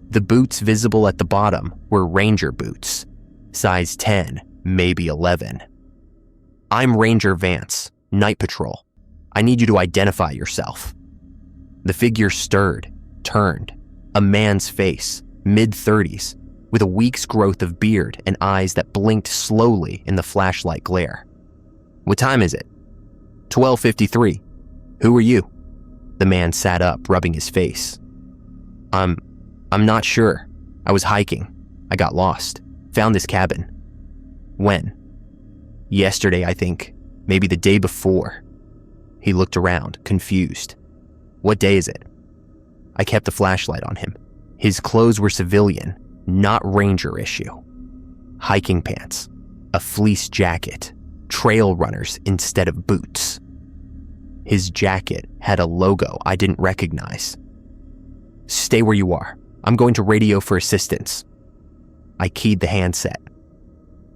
The boots visible at the bottom were ranger boots, size 10, maybe 11. "I'm Ranger Vance, Night Patrol. I need you to identify yourself." The figure stirred, turned. A man's face, mid-30s, with a week's growth of beard and eyes that blinked slowly in the flashlight glare. "What time is it?" 12:53. "Who are you?" The man sat up, rubbing his face. I'm not sure. I was hiking. I got lost. Found this cabin." "When?" "Yesterday, I think. Maybe the day before." He looked around, confused. "What day is it?" I kept the flashlight on him. His clothes were civilian, not ranger issue. Hiking pants, a fleece jacket, trail runners instead of boots. His jacket had a logo I didn't recognize. "Stay where you are. I'm going to radio for assistance." I keyed the handset.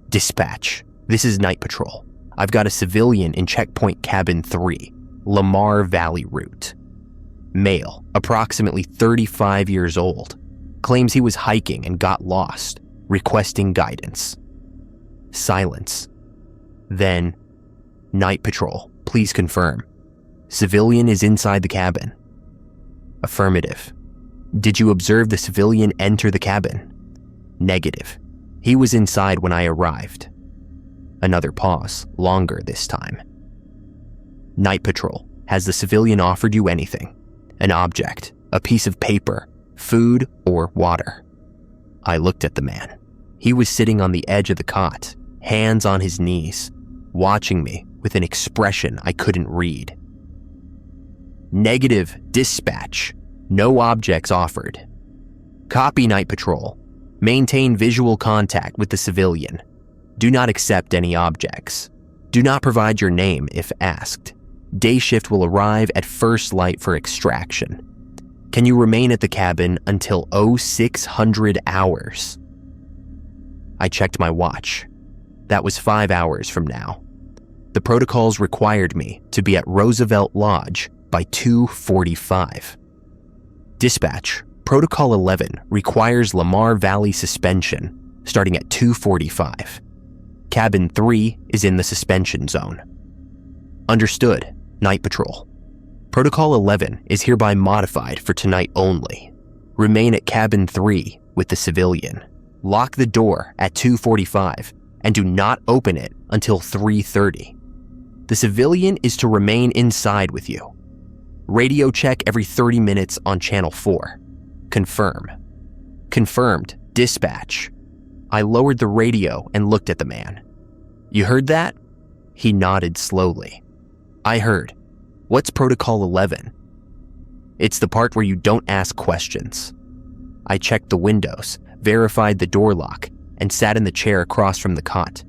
"Dispatch, this is Night Patrol. I've got a civilian in checkpoint cabin 3, Lamar Valley route. Male, approximately 35 years old. Claims he was hiking and got lost, requesting guidance." Silence. Then, "Night Patrol, please confirm. Civilian is inside the cabin." Affirmative. "Did you observe the civilian enter the cabin?" Negative. He was inside when I arrived. Another pause, longer this time. "Night Patrol, has the civilian offered you anything? An object, a piece of paper, food, or water?" I looked at the man. He was sitting on the edge of the cot, hands on his knees, watching me with an expression I couldn't read. "Negative, dispatch. No objects offered." "Copy, Night Patrol. Maintain visual contact with the civilian. Do not accept any objects. Do not provide your name if asked. Day shift will arrive at first light for extraction. Can you remain at the cabin until 0600 hours?" I checked my watch. That was 5 hours from now. The protocols required me to be at Roosevelt Lodge by 2:45. "Dispatch, Protocol 11 requires Lamar Valley suspension starting at 2:45. Cabin 3 is in the suspension zone." "Understood, Night Patrol. Protocol 11 is hereby modified for tonight only. Remain at Cabin 3 with the civilian. Lock the door at 2:45 and do not open it until 3:30. The civilian is to remain inside with you. Radio check every 30 minutes on Channel 4. Confirm." "Confirmed, dispatch." I lowered the radio and looked at the man. "You heard that?" He nodded slowly. "I heard. What's Protocol 11? "It's the part where you don't ask questions." I checked the windows, verified the door lock, and sat in the chair across from the cot.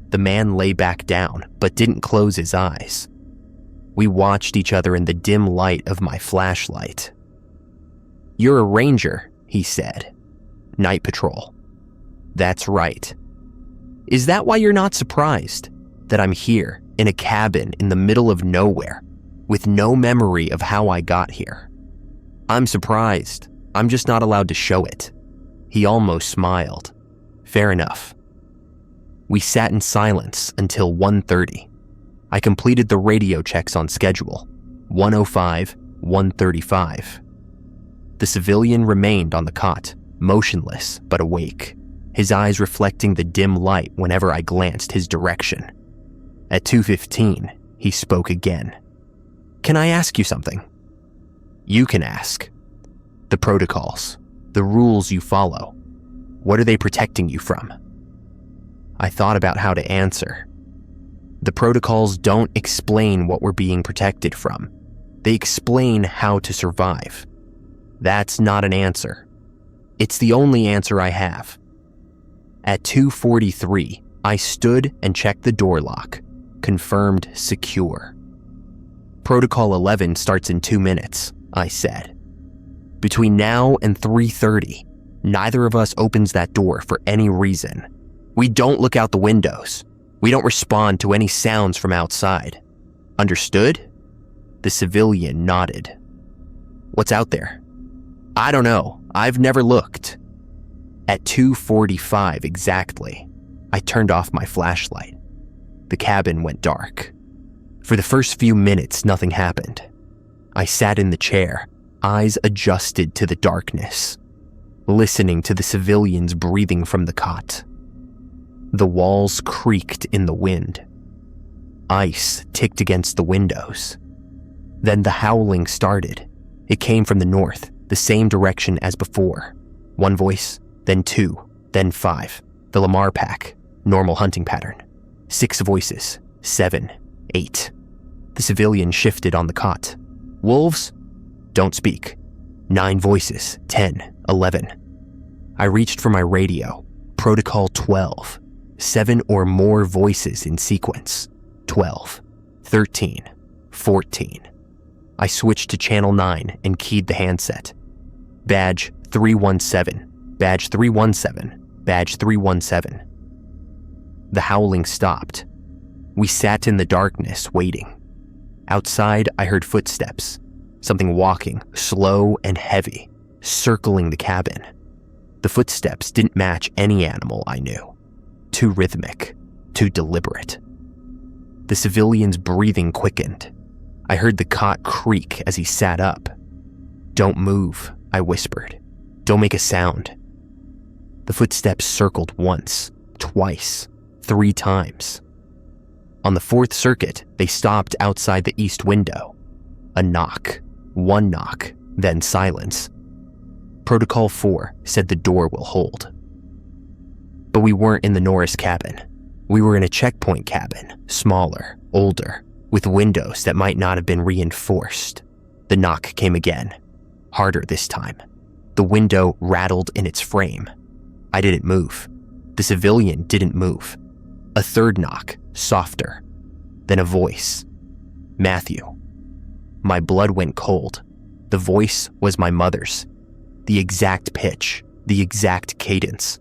The man lay back down, but didn't close his eyes. We watched each other in the dim light of my flashlight. "You're a ranger," he said. "Night Patrol." "That's right." "Is that why you're not surprised that I'm here in a cabin in the middle of nowhere with no memory of how I got here?" "I'm surprised. I'm just not allowed to show it." He almost smiled. "Fair enough." We sat in silence until 1:30. I completed the radio checks on schedule, 1:05, 1:35. The civilian remained on the cot, motionless but awake, his eyes reflecting the dim light whenever I glanced his direction. At 2:15, he spoke again. "Can I ask you something?" "You can ask." "The protocols, the rules you follow, what are they protecting you from?" I thought about how to answer. The protocols don't explain what we're being protected from. They explain how to survive. That's not an answer. It's the only answer I have. At 2:43, I stood and checked the door lock. Confirmed secure. Protocol 11 starts in 2 minutes, I said. Between now and 3:30, neither of us opens that door for any reason. We don't look out the windows. We don't respond to any sounds from outside. Understood? The civilian nodded. What's out there? I don't know. I've never looked. At 2:45 exactly, I turned off my flashlight. The cabin went dark. For the first few minutes, nothing happened. I sat in the chair, eyes adjusted to the darkness, listening to the civilians breathing from the cot. The walls creaked in the wind. Ice ticked against the windows. Then the howling started. It came from the north, the same direction as before. One voice, then 2, then 5. The Lamar pack, normal hunting pattern. 6 voices, 7, 8. The civilian shifted on the cot. Wolves? Don't speak. 9 voices, 10, 11. I reached for my radio. Protocol 12. 7 or more voices in sequence. 12, 13, 14. I switched to channel 9 and keyed the handset. Badge 317, badge 317, badge 317. The howling stopped. We sat in the darkness, waiting. Outside, I heard footsteps, something walking, slow and heavy, circling the cabin. The footsteps didn't match any animal I knew. Too rhythmic, too deliberate. The civilian's breathing quickened. I heard the cot creak as he sat up. Don't move, I whispered. Don't make a sound. The footsteps circled once, twice, 3 times. On the 4th circuit, they stopped outside the east window. A knock, 1 knock, then silence. Protocol 4 said the door will hold. But we weren't in the Norris cabin. We were in a checkpoint cabin, smaller, older, with windows that might not have been reinforced. The knock came again, harder this time. The window rattled in its frame. I didn't move. The civilian didn't move. A 3rd knock, softer. Then a voice. Matthew. My blood went cold. The voice was my mother's. The exact pitch, the exact cadence.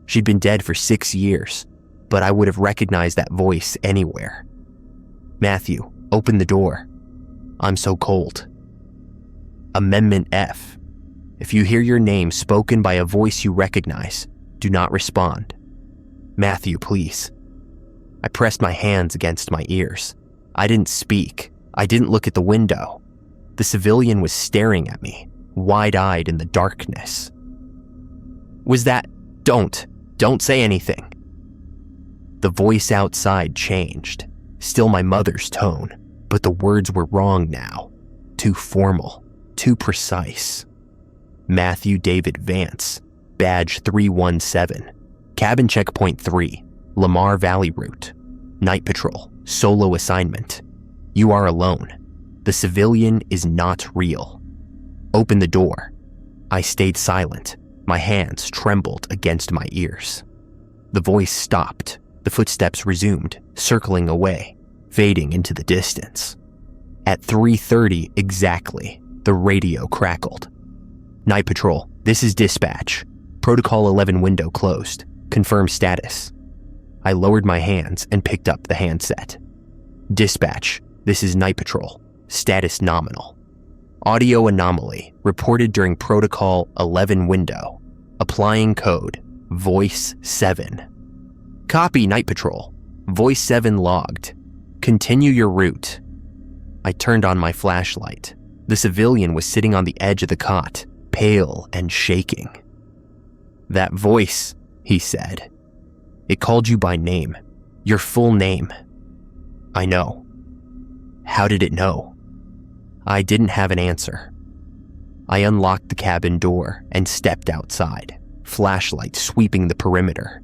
She'd been dead for 6 years, but I would have recognized that voice anywhere. Matthew, open the door. I'm so cold. Amendment F. If you hear your name spoken by a voice you recognize, do not respond. Matthew, please. I pressed my hands against my ears. I didn't speak. I didn't look at the window. The civilian was staring at me, wide-eyed in the darkness. Was that, don't say anything. The voice outside changed. Still my mother's tone, but the words were wrong now. Too formal, too precise. Matthew David Vance, badge 317, cabin checkpoint 3, Lamar Valley route, night patrol, solo assignment. You are alone. The civilian is not real. Open the door. I stayed silent. My hands trembled against my ears. The voice stopped. The footsteps resumed, circling away, fading into the distance. At 3:30 exactly, the radio crackled. Night Patrol, this is dispatch. Protocol 11 window closed. Confirm status. I lowered my hands and picked up the handset. Dispatch, this is Night Patrol. Status nominal. Audio anomaly reported during Protocol 11 window. Applying code, Voice 7. Copy, Night Patrol. Voice 7 logged. Continue your route. I turned on my flashlight. The civilian was sitting on the edge of the cot, pale and shaking. That voice, he said. It called you by name. Your full name. I know. How did it know? I didn't have an answer. I unlocked the cabin door and stepped outside, flashlight sweeping the perimeter.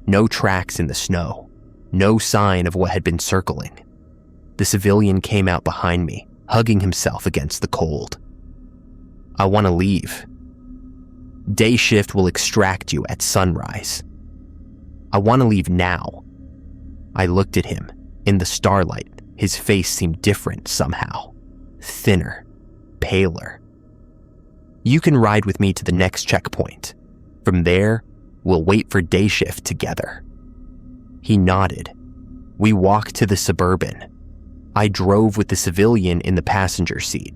No tracks in the snow. No sign of what had been circling. The civilian came out behind me, hugging himself against the cold. I want to leave. Day shift will extract you at sunrise. I want to leave now." I looked at him. In the starlight, his face seemed different somehow. Thinner, paler. "You can ride with me to the next checkpoint. From there, we'll wait for day shift together." He nodded. We walked to the Suburban. I drove with the civilian in the passenger seat,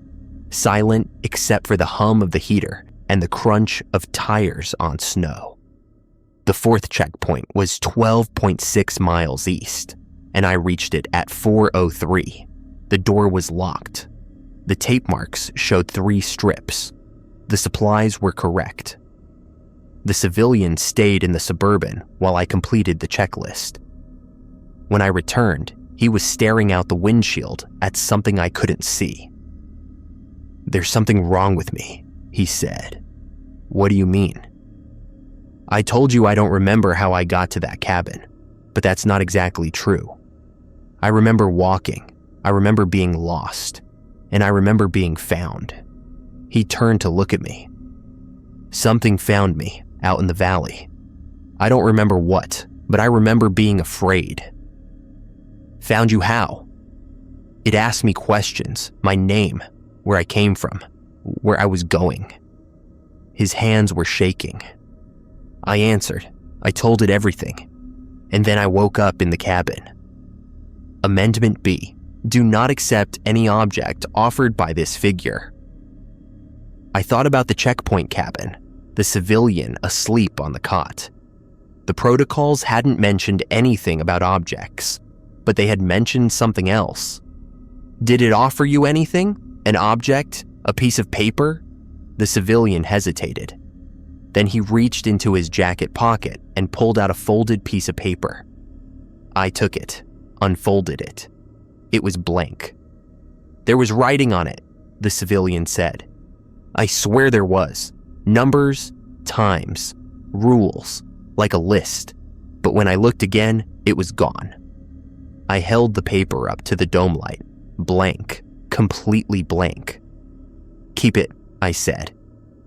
silent except for the hum of the heater and the crunch of tires on snow. The fourth checkpoint was 12.6 miles east, and I reached it at 4:03. The door was locked. The tape marks showed 3 strips. The supplies were correct. The civilian stayed in the Suburban while I completed the checklist. When I returned, he was staring out the windshield at something I couldn't see. "There's something wrong with me," he said. "What do you mean?" "I told you I don't remember how I got to that cabin, but that's not exactly true. I remember walking, I remember being lost, and I remember being found." He turned to look at me. "Something found me out in the valley. I don't remember what, but I remember being afraid." "Found you how?" "It asked me questions, my name, where I came from, where I was going." His hands were shaking. I answered. I told it everything. And then I woke up in the cabin. Amendment B. Do not accept any object offered by this figure. I thought about the checkpoint cabin, the civilian asleep on the cot. The protocols hadn't mentioned anything about objects, but they had mentioned something else. Did it offer you anything? An object? A piece of paper? The civilian hesitated. Then he reached into his jacket pocket and pulled out a folded piece of paper. I took it, unfolded it. It was blank. "There was writing on it," the civilian said. "I swear there was. Numbers, times, rules, like a list. But when I looked again, it was gone." I held the paper up to the dome light. Blank, completely blank. "Keep it," I said.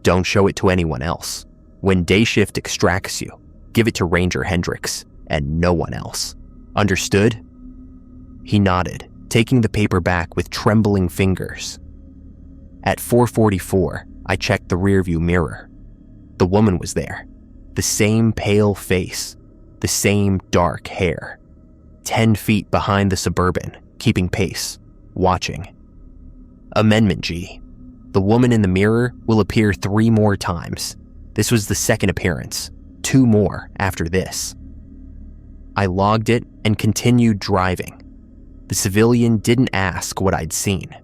"Don't show it to anyone else. When day shift extracts you, give it to Ranger Hendricks and no one else. Understood?" He nodded, taking the paper back with trembling fingers. At 4:44, I checked the rearview mirror. The woman was there. The same pale face, the same dark hair. 10 feet behind the Suburban, keeping pace, watching. Amendment G. The woman in the mirror will appear 3 more times. This was the second appearance, 2 more after this. I logged it and continued driving. The civilian didn't ask what I'd seen.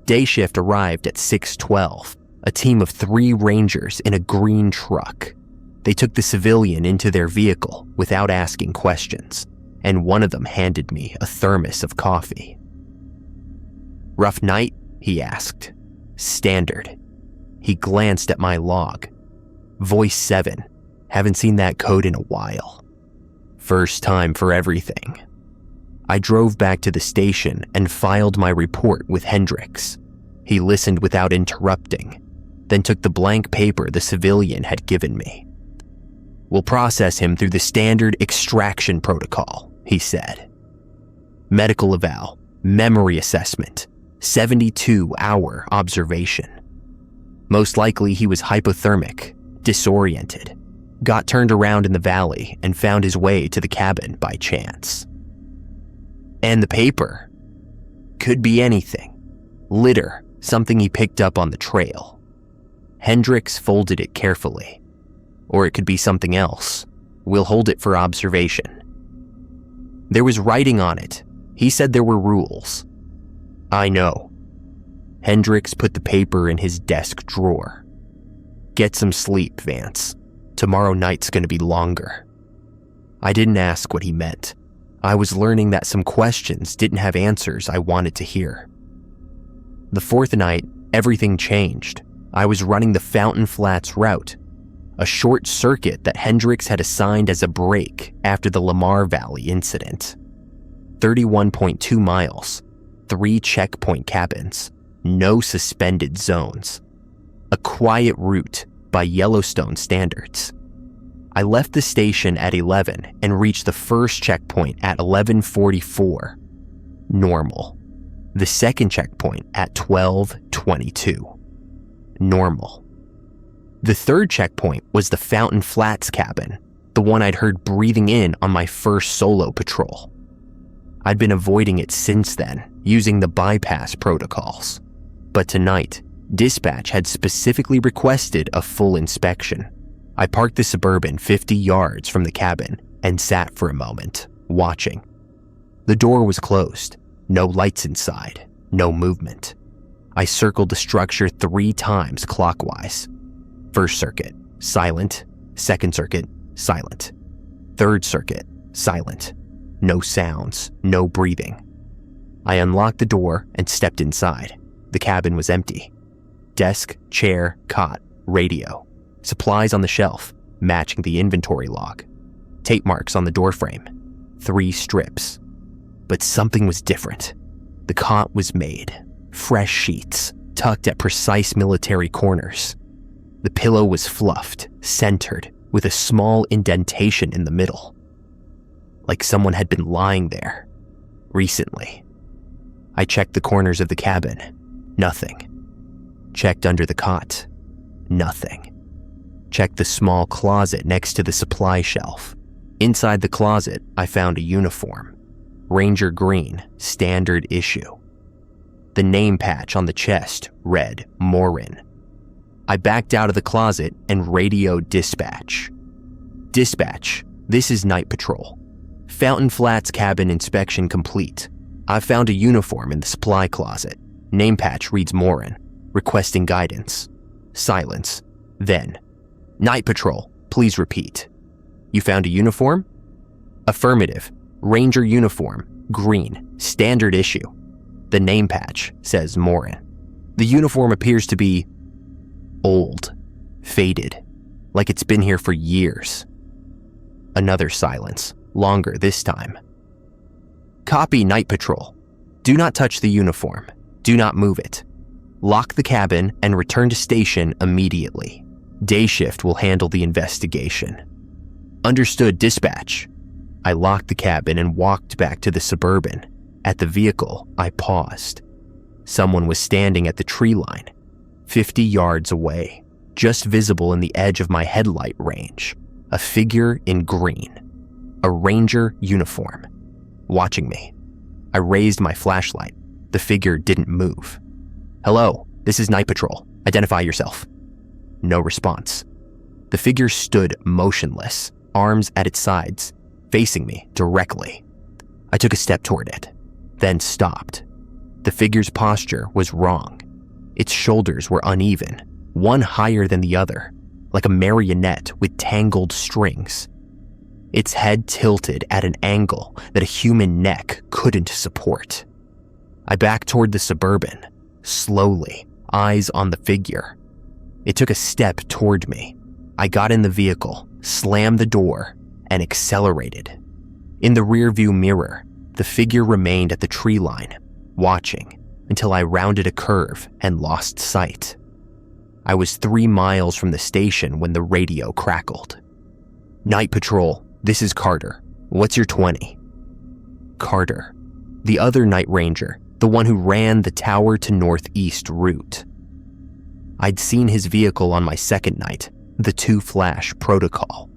Day shift arrived at 6:12, a team of 3 rangers in a green truck. They took the civilian into their vehicle without asking questions, and one of them handed me a thermos of coffee. "Rough night?" he asked. "Standard." He glanced at my log. Voice 7. Haven't seen that code in a while. First time for everything. I drove back to the station and filed my report with Hendricks. He listened without interrupting, then took the blank paper the civilian had given me. "We'll process him through the standard extraction protocol," he said. Medical eval, memory assessment, 72-hour observation. Most likely he was hypothermic, disoriented, got turned around in the valley and found his way to the cabin by chance. And the paper? Could be anything. Litter, something he picked up on the trail. Hendricks folded it carefully. Or it could be something else. We'll hold it for observation. There was writing on it. He said there were rules. I know. Hendricks put the paper in his desk drawer. Get some sleep, Vance. Tomorrow night's gonna be longer. I didn't ask what he meant. I was learning that some questions didn't have answers I wanted to hear. The fourth night, everything changed. I was running the Fountain Flats route, a short circuit that Hendricks had assigned as a break after the Lamar Valley incident. 31.2 miles, 3 checkpoint cabins, no suspended zones. A quiet route by Yellowstone standards. I left the station at 11 and reached the first checkpoint at 11:44. Normal. The second checkpoint at 12:22. Normal. The third checkpoint was the Fountain Flats cabin, the one I'd heard breathing in on my first solo patrol. I'd been avoiding it since then, using the bypass protocols. But tonight, dispatch had specifically requested a full inspection. I parked the Suburban 50 yards from the cabin and sat for a moment, watching. The door was closed, no lights inside, no movement. I circled the structure 3 times clockwise. First circuit, silent. Second circuit, silent. Third circuit, silent. No sounds, no breathing. I unlocked the door and stepped inside. The cabin was empty. Desk, chair, cot, radio. Supplies on the shelf, matching the inventory log. Tape marks on the doorframe. 3 strips. But something was different. The cot was made. Fresh sheets, tucked at precise military corners. The pillow was fluffed, centered, with a small indentation in the middle. Like someone had been lying there. Recently. I checked the corners of the cabin. Nothing. Checked under the cot. Nothing. Checked the small closet next to the supply shelf. Inside the closet, I found a uniform. Ranger green, standard issue. The name patch on the chest read Morin. I backed out of the closet and radioed dispatch. Dispatch, this is Night Patrol. Fountain Flats cabin inspection complete. I found a uniform in the supply closet. Name patch reads Morin, requesting guidance. Silence. Then, Night Patrol, please repeat. You found a uniform? Affirmative. Ranger uniform, green, standard issue. The name patch says Morin. The uniform appears to be old, faded, like it's been here for years. Another silence, longer this time. Copy, Night Patrol. Do not touch the uniform. Do not move it. Lock the cabin and return to station immediately. Day shift will handle the investigation. Understood, dispatch. I locked the cabin and walked back to the Suburban. At the vehicle, I paused. Someone was standing at the tree line, 50 yards away, just visible in the edge of my headlight range. A figure in green. A ranger uniform. Watching me. I raised my flashlight. The figure didn't move. Hello, this is Night Patrol. Identify yourself. No response. The figure stood motionless, arms at its sides, facing me directly. I took a step toward it, then stopped. The figure's posture was wrong. Its shoulders were uneven, one higher than the other, like a marionette with tangled strings. Its head tilted at an angle that a human neck couldn't support. I backed toward the Suburban, slowly, eyes on the figure. It took a step toward me. I got in the vehicle, slammed the door, and accelerated. In the rearview mirror, the figure remained at the tree line, watching until I rounded a curve and lost sight. I was 3 miles from the station when the radio crackled. Night Patrol, this is Carter. What's your 20? Carter, the other night ranger, the one who ran the tower to northeast route. I'd seen his vehicle on my second night, the 2-flash protocol.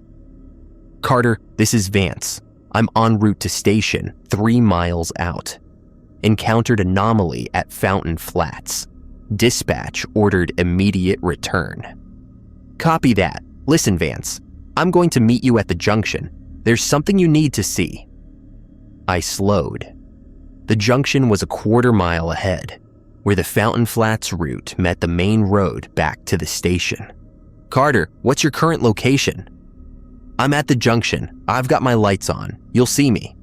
Carter, this is Vance. I'm en route to station 3 miles out. Encountered anomaly at Fountain Flats. Dispatch ordered immediate return. Copy that. Listen, Vance. I'm going to meet you at the junction. There's something you need to see. I slowed. The junction was a 1/4 mile ahead, where the Fountain Flats route met the main road back to the station. Carter, what's your current location? I'm at the junction. I've got my lights on. You'll see me.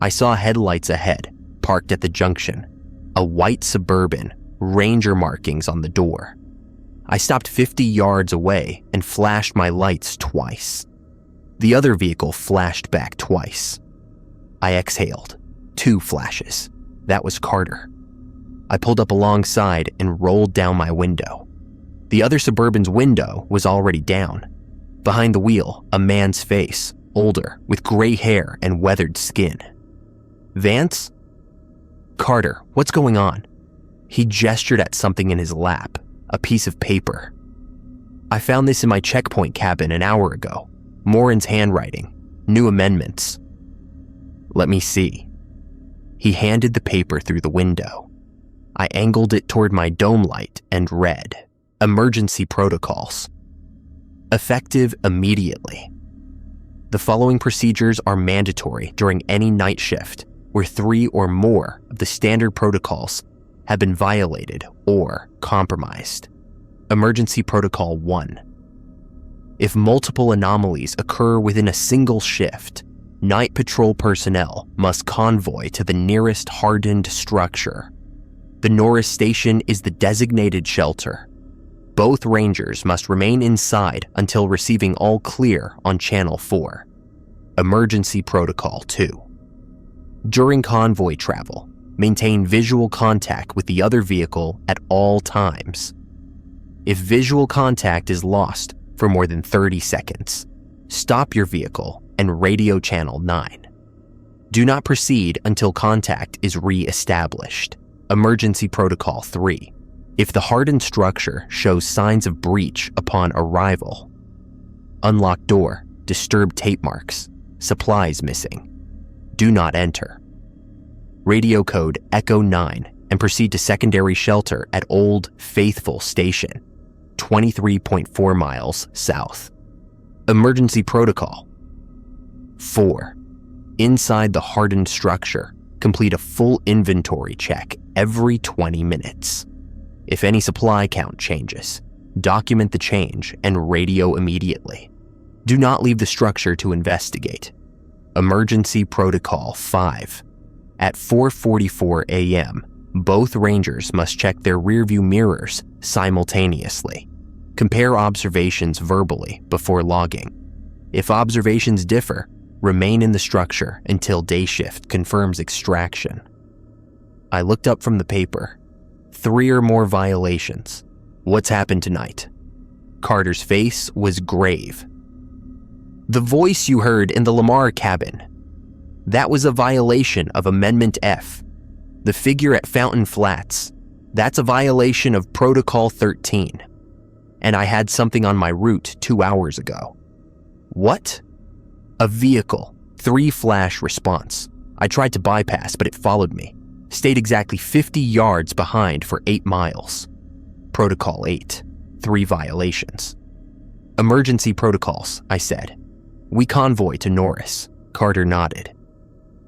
I saw headlights ahead, parked at the junction. A white Suburban, ranger markings on the door. I stopped 50 yards away and flashed my lights twice. The other vehicle flashed back twice. I exhaled. 2 flashes. That was Carter. I pulled up alongside and rolled down my window. The other Suburban's window was already down. Behind the wheel, a man's face, older, with gray hair and weathered skin. "Vance?" "Carter, what's going on?" He gestured at something in his lap, a piece of paper. "I found this in my checkpoint cabin an hour ago. Morin's handwriting. New amendments." "Let me see." He handed the paper through the window. I angled it toward my dome light and read, "Emergency protocols. Effective immediately. The following procedures are mandatory during any night shift where 3 or more of the standard protocols have been violated or compromised. Emergency Protocol 1. If multiple anomalies occur within a single shift, night patrol personnel must convoy to the nearest hardened structure. The Norris Station is the designated shelter. Both rangers must remain inside until receiving all clear on Channel 4. Emergency Protocol 2. During convoy travel, maintain visual contact with the other vehicle at all times. If visual contact is lost for more than 30 seconds, stop your vehicle and radio Channel 9. Do not proceed until contact is re-established. Emergency Protocol 3. If the hardened structure shows signs of breach upon arrival, unlocked door, disturbed tape marks, supplies missing, do not enter. Radio code Echo 9 and proceed to secondary shelter at Old Faithful Station, 23.4 miles south. Emergency Protocol 4. Inside the hardened structure, complete a full inventory check every 20 minutes. If any supply count changes, document the change and radio immediately. Do not leave the structure to investigate. Emergency Protocol 5. At 4:44 a.m., both rangers must check their rearview mirrors simultaneously. Compare observations verbally before logging. If observations differ, remain in the structure until day shift confirms extraction. I looked up from the paper. 3 or more violations. What's happened tonight? Carter's face was grave. The voice you heard in the Lamar cabin. That was a violation of Amendment F. The figure at Fountain Flats. That's a violation of Protocol 13. And I had something on my route 2 hours ago. What? A vehicle. 3 flash response. I tried to bypass, but it followed me. Stayed exactly 50 yards behind for 8 miles. Protocol 8. 3 violations. Emergency protocols, I said. We convoy to Norris. Carter nodded.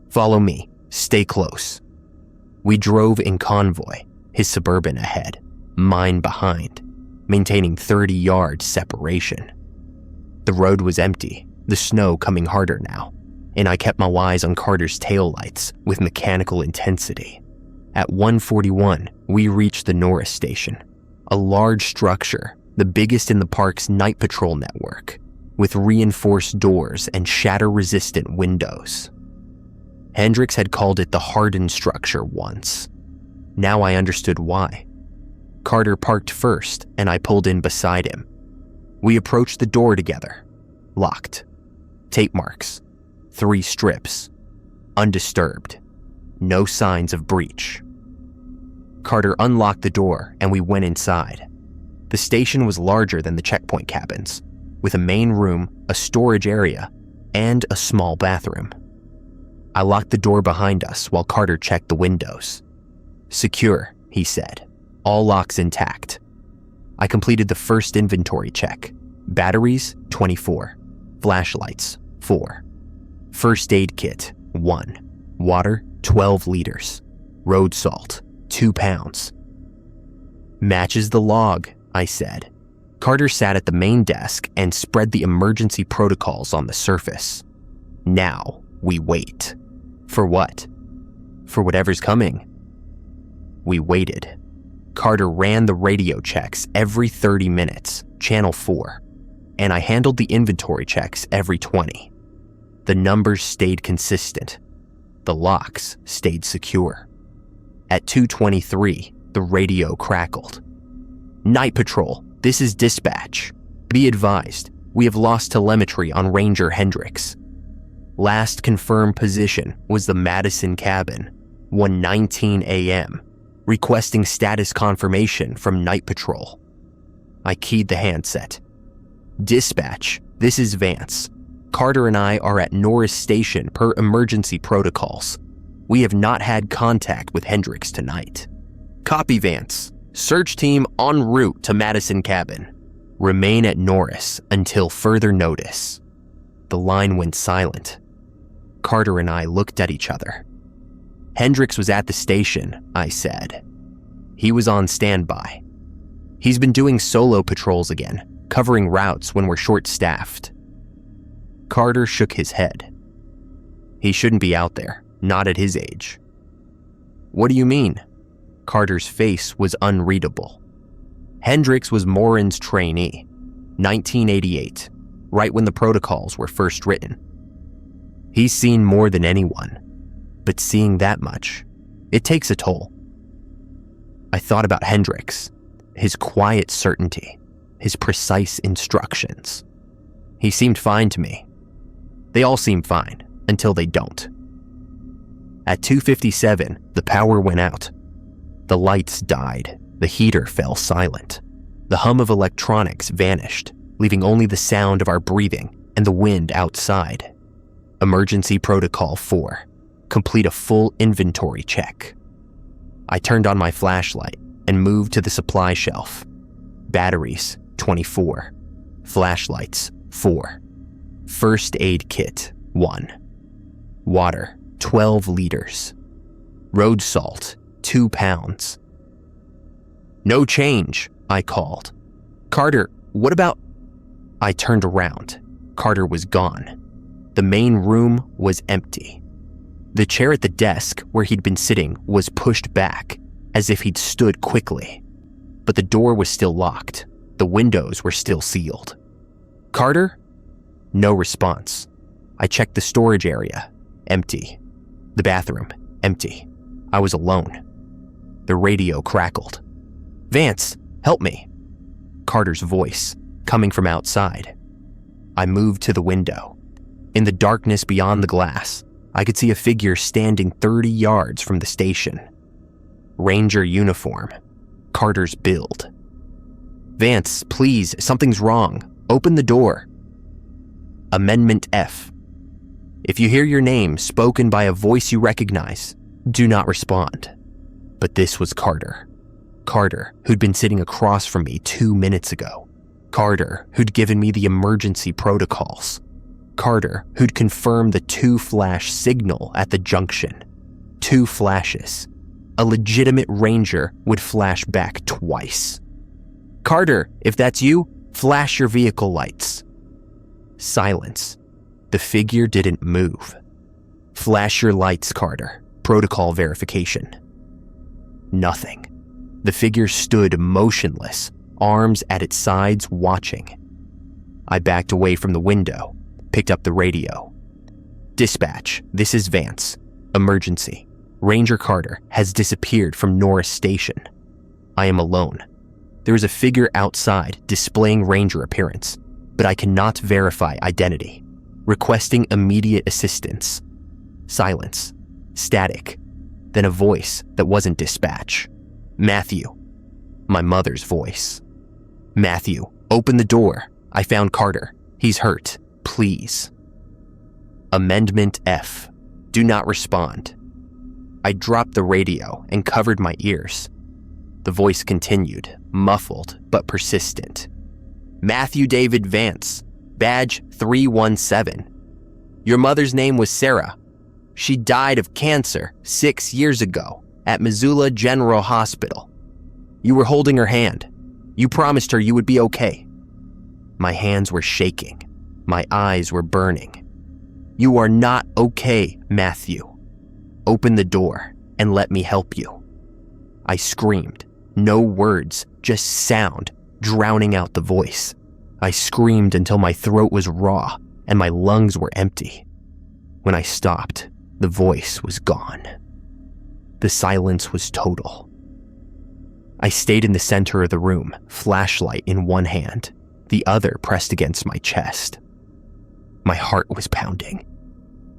Follow me. Stay close. We drove in convoy, his Suburban ahead, mine behind, maintaining 30 yards separation. The road was empty, the snow coming harder now, and I kept my eyes on Carter's taillights with mechanical intensity. At 1:41, we reached the Norris Station, a large structure, the biggest in the park's night patrol network, with reinforced doors and shatter-resistant windows. Hendricks had called it the hardened structure once. Now I understood why. Carter parked first, and I pulled in beside him. We approached the door together. Locked. Tape marks. 3 strips. Undisturbed. No signs of breach. Carter unlocked the door, and we went inside. The station was larger than the checkpoint cabins, with a main room, a storage area, and a small bathroom. I locked the door behind us while Carter checked the windows. Secure, he said. All locks intact. I completed the first inventory check. Batteries, 24. Flashlights, 4. First aid kit, 1. Water, 12 liters. Road salt, 2 pounds. Matches the log, I said. Carter sat at the main desk and spread the emergency protocols on the surface. Now we wait. For what? For whatever's coming. We waited. Carter ran the radio checks every 30 minutes, Channel 4, and I handled the inventory checks every 20. The numbers stayed consistent. The locks stayed secure. At 2:23, the radio crackled. Night Patrol, this is dispatch. Be advised, We have lost telemetry on Ranger Hendricks. Last confirmed position was the Madison cabin, 1:19 a.m., requesting status confirmation from Night Patrol. I keyed the handset. Dispatch, this is Vance. Carter and I are at Norris Station per emergency protocols. We have not had contact with Hendricks tonight. Copy, Vance. Search team en route to Madison cabin. Remain at Norris until further notice. The line went silent. Carter and I looked at each other. Hendricks was at the station, I said. He was on standby. He's been doing solo patrols again, covering routes when we're short-staffed. Carter shook his head. He shouldn't be out there, not at his age. What do you mean? Carter's face was unreadable. Hendricks was Morin's trainee, 1988, right when the protocols were first written. He's seen more than anyone, but seeing that much, it takes a toll. I thought about Hendricks, his quiet certainty, his precise instructions. He seemed fine to me. They all seem fine, until they don't. At 2:57, the power went out. The lights died. The heater fell silent. The hum of electronics vanished, leaving only the sound of our breathing and the wind outside. Emergency Protocol 4. Complete a full inventory check. I turned on my flashlight and moved to the supply shelf. Batteries, 24. Flashlights, 4. First aid kit, 1. Water, 12 liters. Road salt, 2 pounds. No change, I called. Carter, what about... I turned around. Carter was gone. The main room was empty. The chair at the desk where he'd been sitting was pushed back, as if he'd stood quickly. But the door was still locked. The windows were still sealed. Carter? No response. I checked the storage area. Empty. The bathroom. Empty. I was alone. The radio crackled. Vance, help me. Carter's voice, coming from outside. I moved to the window. In the darkness beyond the glass, I could see a figure standing 30 yards from the station. Ranger uniform. Carter's build. Vance, please, something's wrong. Open the door. Amendment F. If you hear your name spoken by a voice you recognize, do not respond. But this was Carter. Carter, who'd been sitting across from me 2 minutes ago. Carter, who'd given me the emergency protocols. Carter, who'd confirmed the 2-flash signal at the junction. 2 flashes. A legitimate ranger would flash back twice. Carter, if that's you, flash your vehicle lights. Silence. The figure didn't move. Flash your lights, Carter. Protocol verification. Nothing. The figure stood motionless, arms at its sides, watching. I backed away from the window, picked up the radio. Dispatch, this is Vance. Emergency. Ranger Carter has disappeared from Norris Station. I am alone. There is a figure outside displaying ranger appearance, but I cannot verify identity. Requesting immediate assistance. Silence. Static. Then a voice that wasn't dispatch. Matthew. My mother's voice. Matthew, open the door. I found Carter. He's hurt. Please. Amendment F. Do not respond. I dropped the radio and covered my ears. The voice continued, muffled but persistent. Matthew David Vance, badge 317. Your mother's name was Sarah. She died of cancer 6 years ago at Missoula General Hospital. You were holding her hand. You promised her you would be okay. My hands were shaking. My eyes were burning. You are not okay, Matthew. Open the door and let me help you. I screamed. No words, just sound, drowning out the voice. I screamed until my throat was raw and my lungs were empty. When I stopped, the voice was gone. The silence was total. I stayed in the center of the room, flashlight in one hand, the other pressed against my chest. My heart was pounding.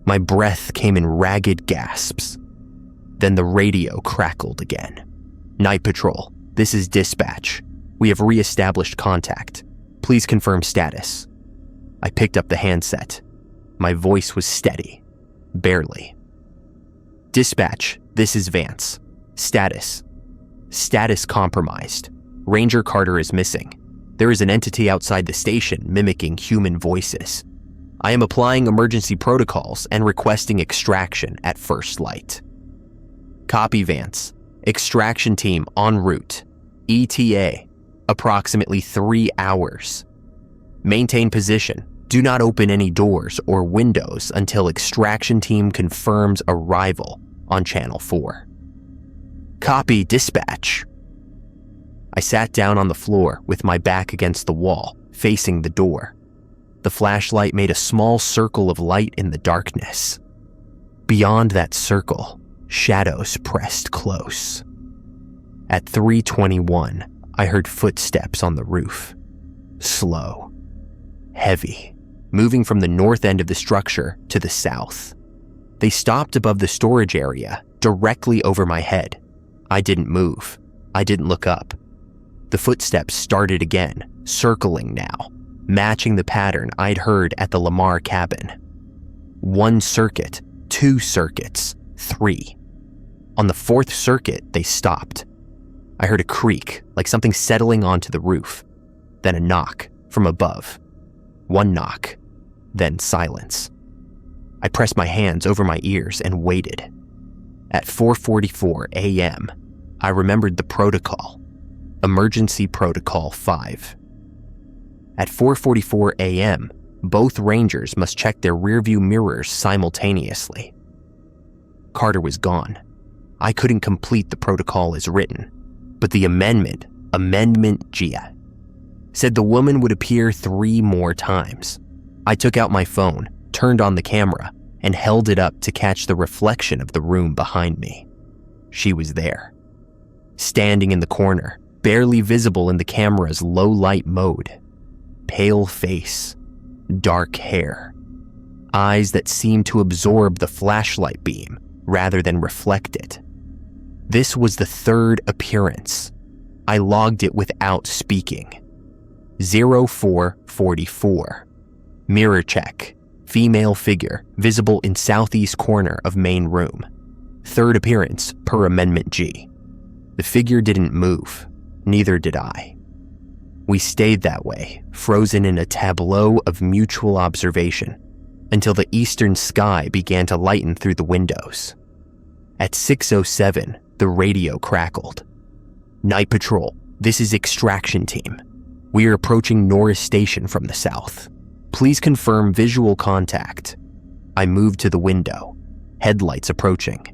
My breath came in ragged gasps. Then the radio crackled again. "Night Patrol, this is dispatch. We have re-established contact. Please confirm status." I picked up the handset. My voice was steady, barely. "Dispatch, this is Vance. Status. Status compromised. Ranger Carter is missing. There is an entity outside the station mimicking human voices. I am applying emergency protocols and requesting extraction at first light." "Copy, Vance. Extraction team en route. ETA, approximately 3 hours. Maintain position. Do not open any doors or windows until extraction team confirms arrival on Channel 4. "Copy, dispatch." I sat down on the floor with my back against the wall, facing the door. The flashlight made a small circle of light in the darkness. Beyond that circle, shadows pressed close. At 3:21, I heard footsteps on the roof. Slow, heavy, moving from the north end of the structure to the south. They stopped above the storage area, directly over my head. I didn't move. I didn't look up. The footsteps started again, circling now, matching the pattern I'd heard at the Lamar cabin. 1 circuit, 2 circuits, 3. On the 4th circuit, they stopped. I heard a creak, like something settling onto the roof. Then a knock from above. 1 knock, then silence. I pressed my hands over my ears and waited. At 4:44 a.m., I remembered the protocol. Emergency Protocol 5. At 4:44 a.m., both rangers must check their rearview mirrors simultaneously. Carter was gone. I couldn't complete the protocol as written, but the Amendment G, said the woman would appear 3 more times. I took out my phone, turned on the camera, and held it up to catch the reflection of the room behind me. She was there, standing in the corner, barely visible in the camera's low-light mode. Pale face, dark hair, eyes that seemed to absorb the flashlight beam rather than reflect it. This was the 3rd appearance. I logged it without speaking. 0444. Mirror check. Female figure, visible in southeast corner of main room. 3rd appearance per Amendment G. The figure didn't move. Neither did I. We stayed that way, frozen in a tableau of mutual observation, until the eastern sky began to lighten through the windows. At 6:07, the radio crackled. "Night Patrol, this is Extraction Team. We are approaching Norris Station from the south. Please confirm visual contact." I moved to the window. Headlights approaching.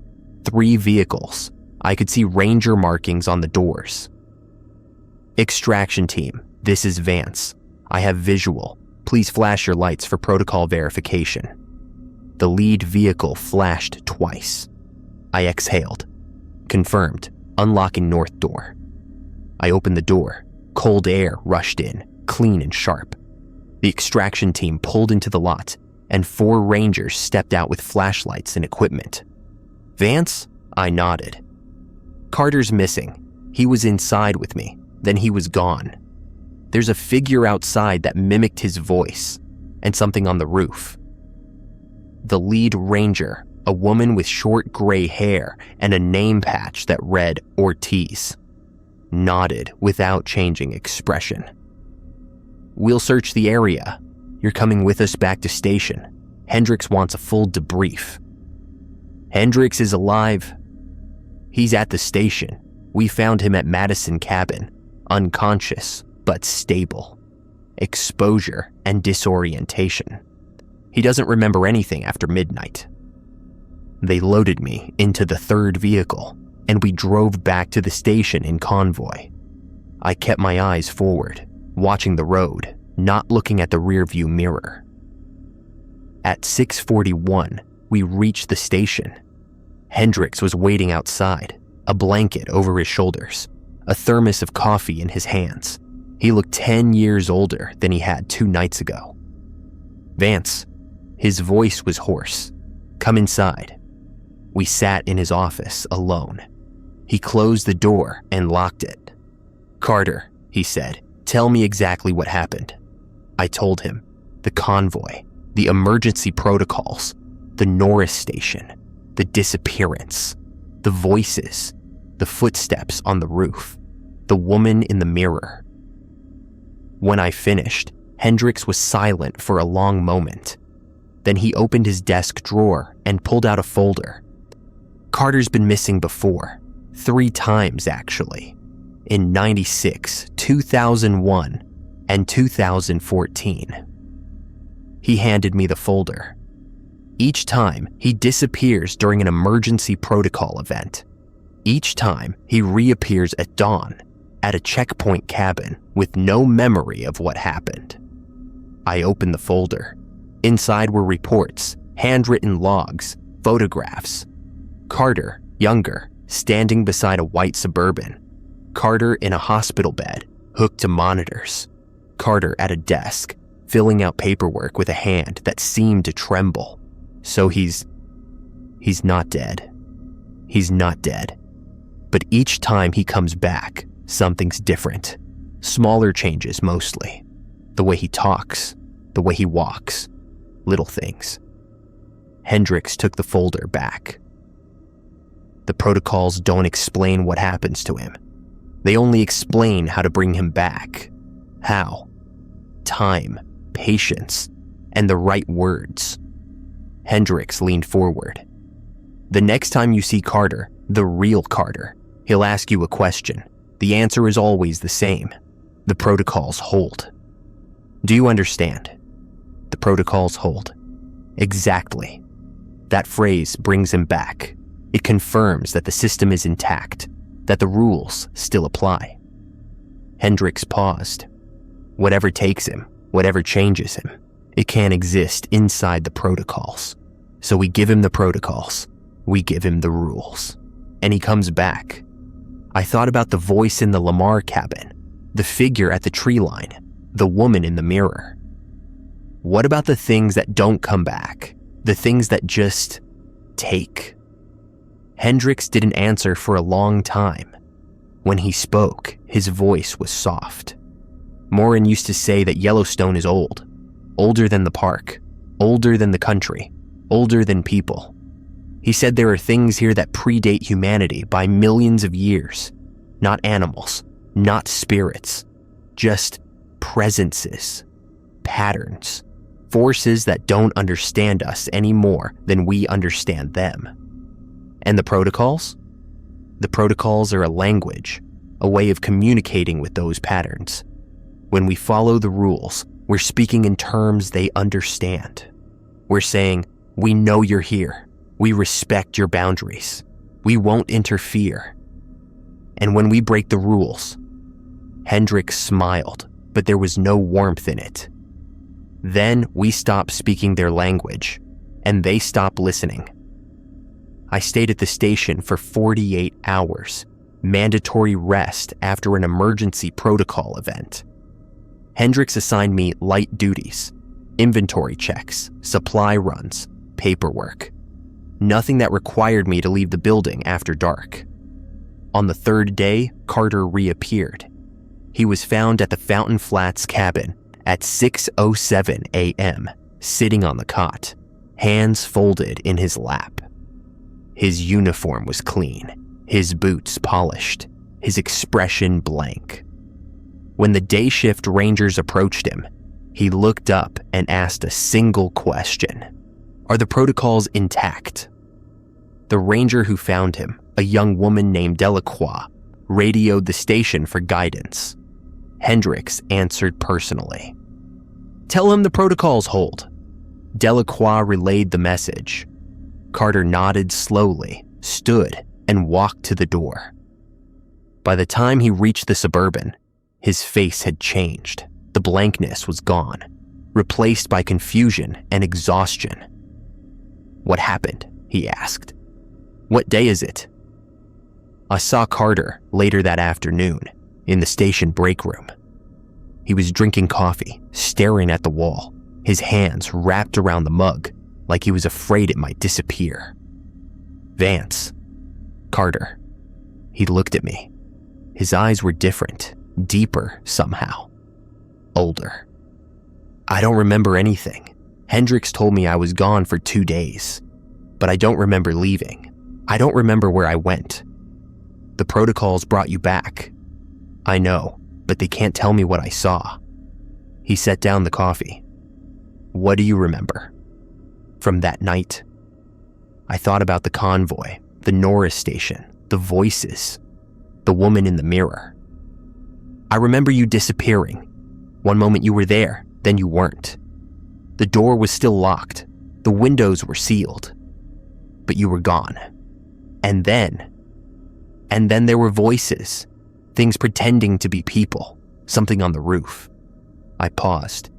3 vehicles. I could see ranger markings on the doors. "Extraction Team, this is Vance. I have visual. Please flash your lights for protocol verification." The lead vehicle flashed twice. I exhaled. Confirmed. Unlocking north door. I opened the door. Cold air rushed in, clean and sharp. The extraction team pulled into the lot, and 4 rangers stepped out with flashlights and equipment. "Vance?" I nodded. "Carter's missing. He was inside with me, then he was gone. There's a figure outside that mimicked his voice, and something on the roof." The lead ranger, a woman with short gray hair and a name patch that read Ortiz, nodded without changing expression. "We'll search the area. You're coming with us back to station. Hendricks wants a full debrief." "Hendricks is alive. He's at the station. We found him at Madison cabin, unconscious but stable. Exposure and disorientation. He doesn't remember anything after midnight." They loaded me into the 3rd vehicle, and we drove back to the station in convoy. I kept my eyes forward, watching the road, not looking at the rearview mirror. At 6:41, we reached the station. Hendricks was waiting outside, a blanket over his shoulders, a thermos of coffee in his hands. He looked 10 years older than he had 2 nights ago. "Vance," his voice was hoarse. "Come inside." We sat in his office alone. He closed the door and locked it. "Carter," he said, "tell me exactly what happened." I told him. The convoy, the emergency protocols, the Norris station, the disappearance, the voices, the footsteps on the roof, the woman in the mirror. When I finished, Hendricks was silent for a long moment. Then he opened his desk drawer and pulled out a folder. "Carter's been missing before, 3 times actually, in 96, 2001, and 2014. He handed me the folder. Each time, he disappears during an emergency protocol event. Each time, he reappears at dawn, at a checkpoint cabin with no memory of what happened. I opened the folder. Inside were reports, handwritten logs, photographs. Carter, younger, standing beside a white Suburban. Carter in a hospital bed, hooked to monitors. Carter at a desk, filling out paperwork with a hand that seemed to tremble. So he's not dead. He's not dead. But each time he comes back, something's different. Smaller changes mostly. The way he talks, the way he walks, little things. Hendricks took the folder back. The protocols don't explain what happens to him. They only explain how to bring him back. How? Time, patience, and the right words. Hendricks leaned forward. "The next time you see Carter, the real Carter, he'll ask you a question. The answer is always the same. The protocols hold. Do you understand? The protocols hold." Exactly. That phrase brings him back. It confirms that the system is intact, that the rules still apply. Hendricks paused. Whatever takes him, whatever changes him, it can't exist inside the protocols. So we give him the protocols, we give him the rules, and he comes back. I thought about the voice in the Lamar cabin, the figure at the tree line, the woman in the mirror. What about the things that don't come back, the things that just take? Hendricks didn't answer for a long time. When he spoke, his voice was soft. Morin used to say that Yellowstone is old, older than the park, older than the country, older than people. He said there are things here that predate humanity by millions of years. Not animals, not spirits, just presences, patterns, forces that don't understand us any more than we understand them. And the protocols? The protocols are a language, a way of communicating with those patterns. When we follow the rules, we're speaking in terms they understand. We're saying, we know you're here. We respect your boundaries. We won't interfere. And when we break the rules, Hendricks smiled, but there was no warmth in it. Then we stop speaking their language, and they stop listening. I stayed at the station for 48 hours, mandatory rest after an emergency protocol event. Hendricks assigned me light duties, inventory checks, supply runs, paperwork. Nothing that required me to leave the building after dark. On the 3rd day, Carter reappeared. He was found at the Fountain Flats cabin at 6:07 a.m., sitting on the cot, hands folded in his lap. His uniform was clean, his boots polished, his expression blank. When the day shift rangers approached him, he looked up and asked a single question. Are the protocols intact? The ranger who found him, a young woman named Delacroix, radioed the station for guidance. Hendricks answered personally. Tell him the protocols hold. Delacroix relayed the message. Carter nodded slowly, stood, and walked to the door. By the time he reached the Suburban, his face had changed. The blankness was gone, replaced by confusion and exhaustion. What happened? He asked. What day is it? I saw Carter later that afternoon in the station break room. He was drinking coffee, staring at the wall, his hands wrapped around the mug like he was afraid it might disappear. Vance. Carter. He looked at me. His eyes were different, deeper somehow. Older. I don't remember anything. Hendricks told me I was gone for 2 days, but I don't remember leaving. I don't remember where I went. The protocols brought you back. I know, but they can't tell me what I saw. He set down the coffee. What do you remember? From that night? I thought about the convoy, the Norris station, the voices, the woman in the mirror. I remember you disappearing. One moment you were there, then you weren't. The door was still locked. The windows were sealed. But you were gone. And then there were voices, things pretending to be people, something on the roof. I paused.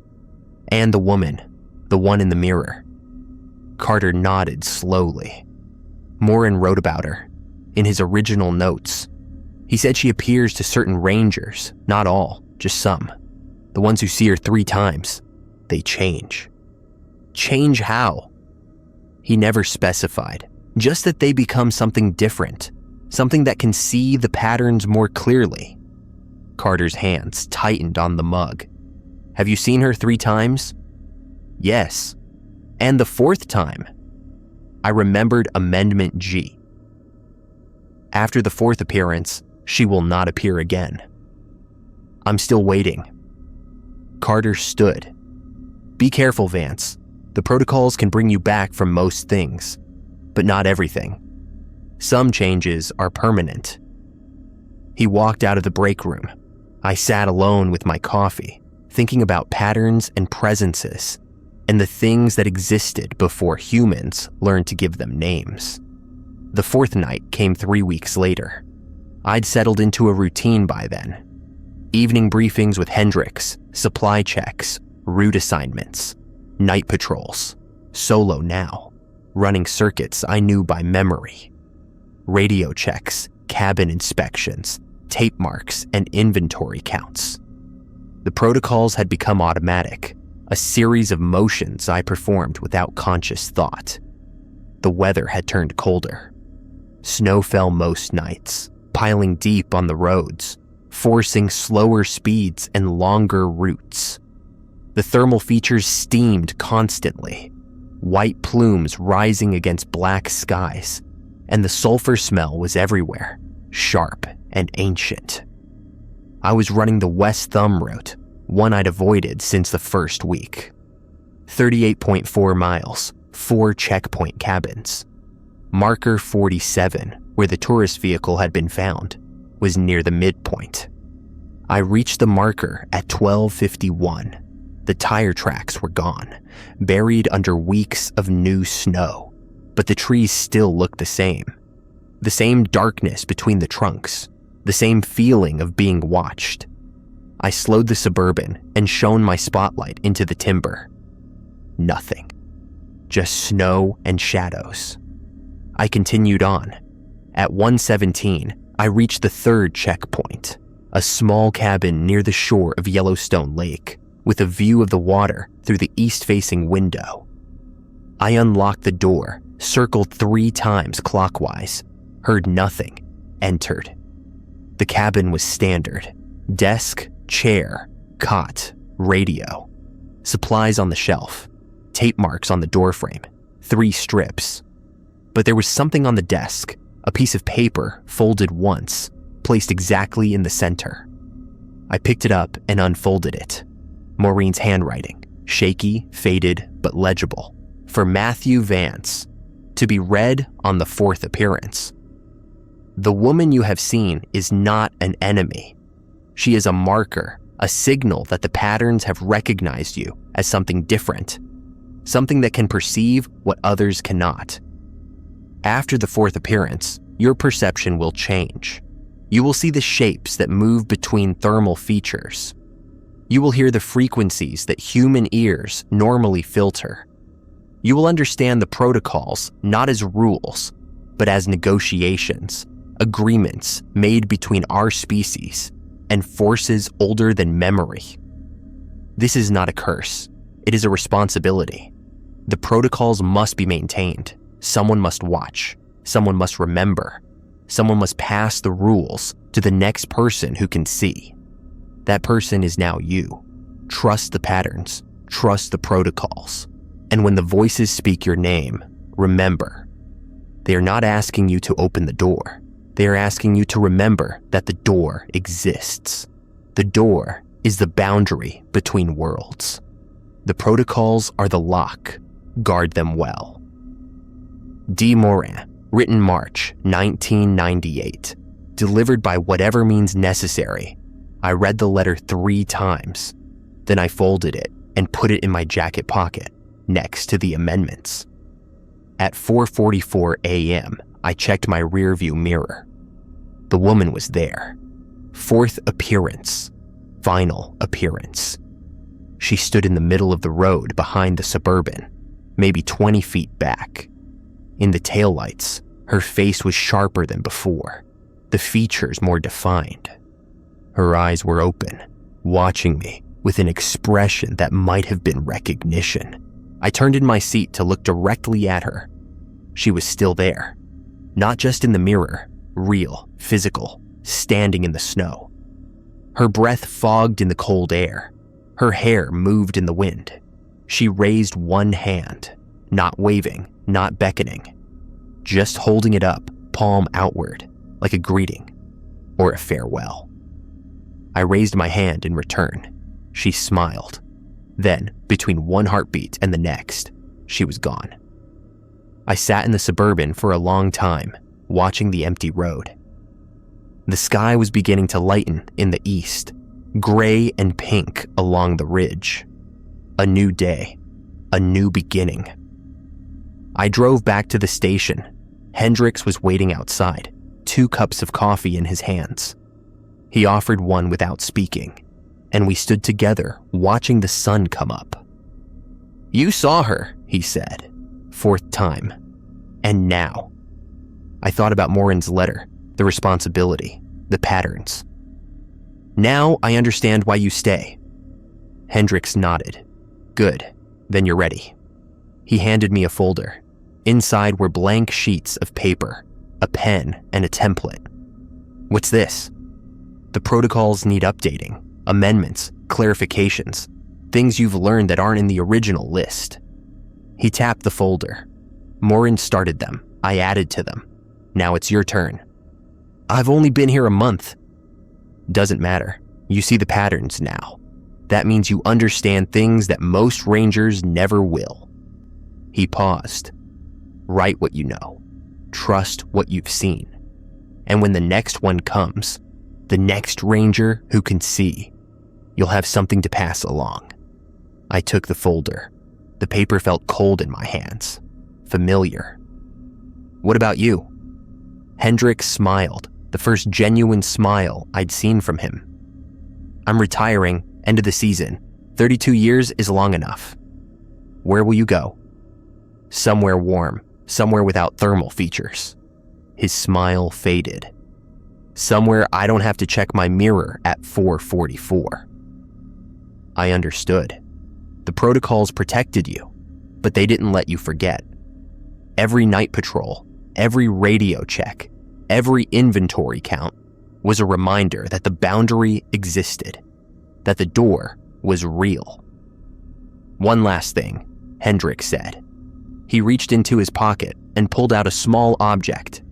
And the woman, the one in the mirror. Carter nodded slowly. Morin wrote about her, in his original notes. He said she appears to certain rangers, not all, just some. The ones who see her 3 times, they change. Change how? He never specified, just that they become something different, something that can see the patterns more clearly. Carter's hands tightened on the mug. Have you seen her 3 times? Yes. And the 4th time. I remembered Amendment G. After the 4th appearance, she will not appear again. I'm still waiting. Carter stood. Be careful, Vance. The protocols can bring you back from most things, but not everything. Some changes are permanent. He walked out of the break room. I sat alone with my coffee, thinking about patterns and presences, and the things that existed before humans learned to give them names. The 4th night came 3 weeks later. I'd settled into a routine by then. Evening briefings with Hendricks, supply checks, route assignments, night patrols, solo now, running circuits I knew by memory. Radio checks, cabin inspections, tape marks, and inventory counts. The protocols had become automatic, a series of motions I performed without conscious thought. The weather had turned colder. Snow fell most nights, piling deep on the roads, forcing slower speeds and longer routes. The thermal features steamed constantly, white plumes rising against black skies, and the sulfur smell was everywhere, sharp and ancient. I was running the West Thumb route, one I'd avoided since the first week. 38.4 miles, 4 checkpoint cabins. Marker 47, where the tourist vehicle had been found, was near the midpoint. I reached the marker at 12:51. The tire tracks were gone, buried under weeks of new snow, but the trees still looked the same. The same darkness between the trunks, the same feeling of being watched. I slowed the Suburban and shone my spotlight into the timber. Nothing. Just snow and shadows. I continued on. At 1:17, I reached the 3rd checkpoint, a small cabin near the shore of Yellowstone Lake, with a view of the water through the east-facing window. I unlocked the door, circled 3 times clockwise, heard nothing, entered. The cabin was standard. Desk, chair, cot, radio. Supplies on the shelf. Tape marks on the doorframe. 3 strips. But there was something on the desk, a piece of paper folded once, placed exactly in the center. I picked it up and unfolded it. Maureen's handwriting, shaky, faded, but legible. For Matthew Vance, to be read on the 4th appearance. The woman you have seen is not an enemy. She is a marker, a signal that the patterns have recognized you as something different, something that can perceive what others cannot. After the 4th appearance, your perception will change. You will see the shapes that move between thermal features. You will hear the frequencies that human ears normally filter. You will understand the protocols not as rules, but as negotiations, agreements made between our species and forces older than memory. This is not a curse. It is a responsibility. The protocols must be maintained. Someone must watch. Someone must remember. Someone must pass the rules to the next person who can see. That person is now you. Trust the patterns. Trust the protocols. And when the voices speak your name, remember, they are not asking you to open the door. They are asking you to remember that the door exists. The door is the boundary between worlds. The protocols are the lock. Guard them well. D. Morin, written March 1998. Delivered by whatever means necessary. I read the letter 3 times. Then I folded it and put it in my jacket pocket next to the amendments. At 4:44 a.m., I checked my rearview mirror. The woman was there. 4th appearance. Final appearance. She stood in the middle of the road behind the Suburban, maybe 20 feet back. In the taillights, her face was sharper than before, the features more defined. Her eyes were open, watching me with an expression that might have been recognition. I turned in my seat to look directly at her. She was still there, not just in the mirror, real, physical, standing in the snow. Her breath fogged in the cold air. Her hair moved in the wind. She raised one hand, not waving, not beckoning, just holding it up, palm outward, like a greeting or a farewell. I raised my hand in return. She smiled. Then, between one heartbeat and the next, she was gone. I sat in the Suburban for a long time, watching the empty road. The sky was beginning to lighten in the east, gray and pink along the ridge. A new day, a new beginning. I drove back to the station. Hendrix was waiting outside, 2 cups of coffee in his hands. He offered one without speaking, and we stood together watching the sun come up. "You saw her," he said, 4th time. "And now." I thought about Morin's letter, the responsibility, the patterns. "Now I understand why you stay." Hendrix nodded. "Good, then you're ready." He handed me a folder. Inside were blank sheets of paper, a pen, and a template. "What's this?" "The protocols need updating, amendments, clarifications, things you've learned that aren't in the original list." He tapped the folder. "Morin started them. I added to them. Now it's your turn." "I've only been here a month." "Doesn't matter. You see the patterns now. That means you understand things that most rangers never will." He paused. "Write what you know. Trust what you've seen. And when the next one comes, the next ranger who can see, you'll have something to pass along." I took the folder. The paper felt cold in my hands, familiar. "What about you?" Hendrix smiled, the first genuine smile I'd seen from him. "I'm retiring, end of the season. 32 years is long enough." "Where will you go?" "Somewhere warm, somewhere without thermal features." His smile faded. "Somewhere I don't have to check my mirror at 4:44. I understood. The protocols protected you, but they didn't let you forget. Every night patrol, every radio check, every inventory count was a reminder that the boundary existed, that the door was real. "One last thing," Hendrix said. He reached into his pocket and pulled out a small object,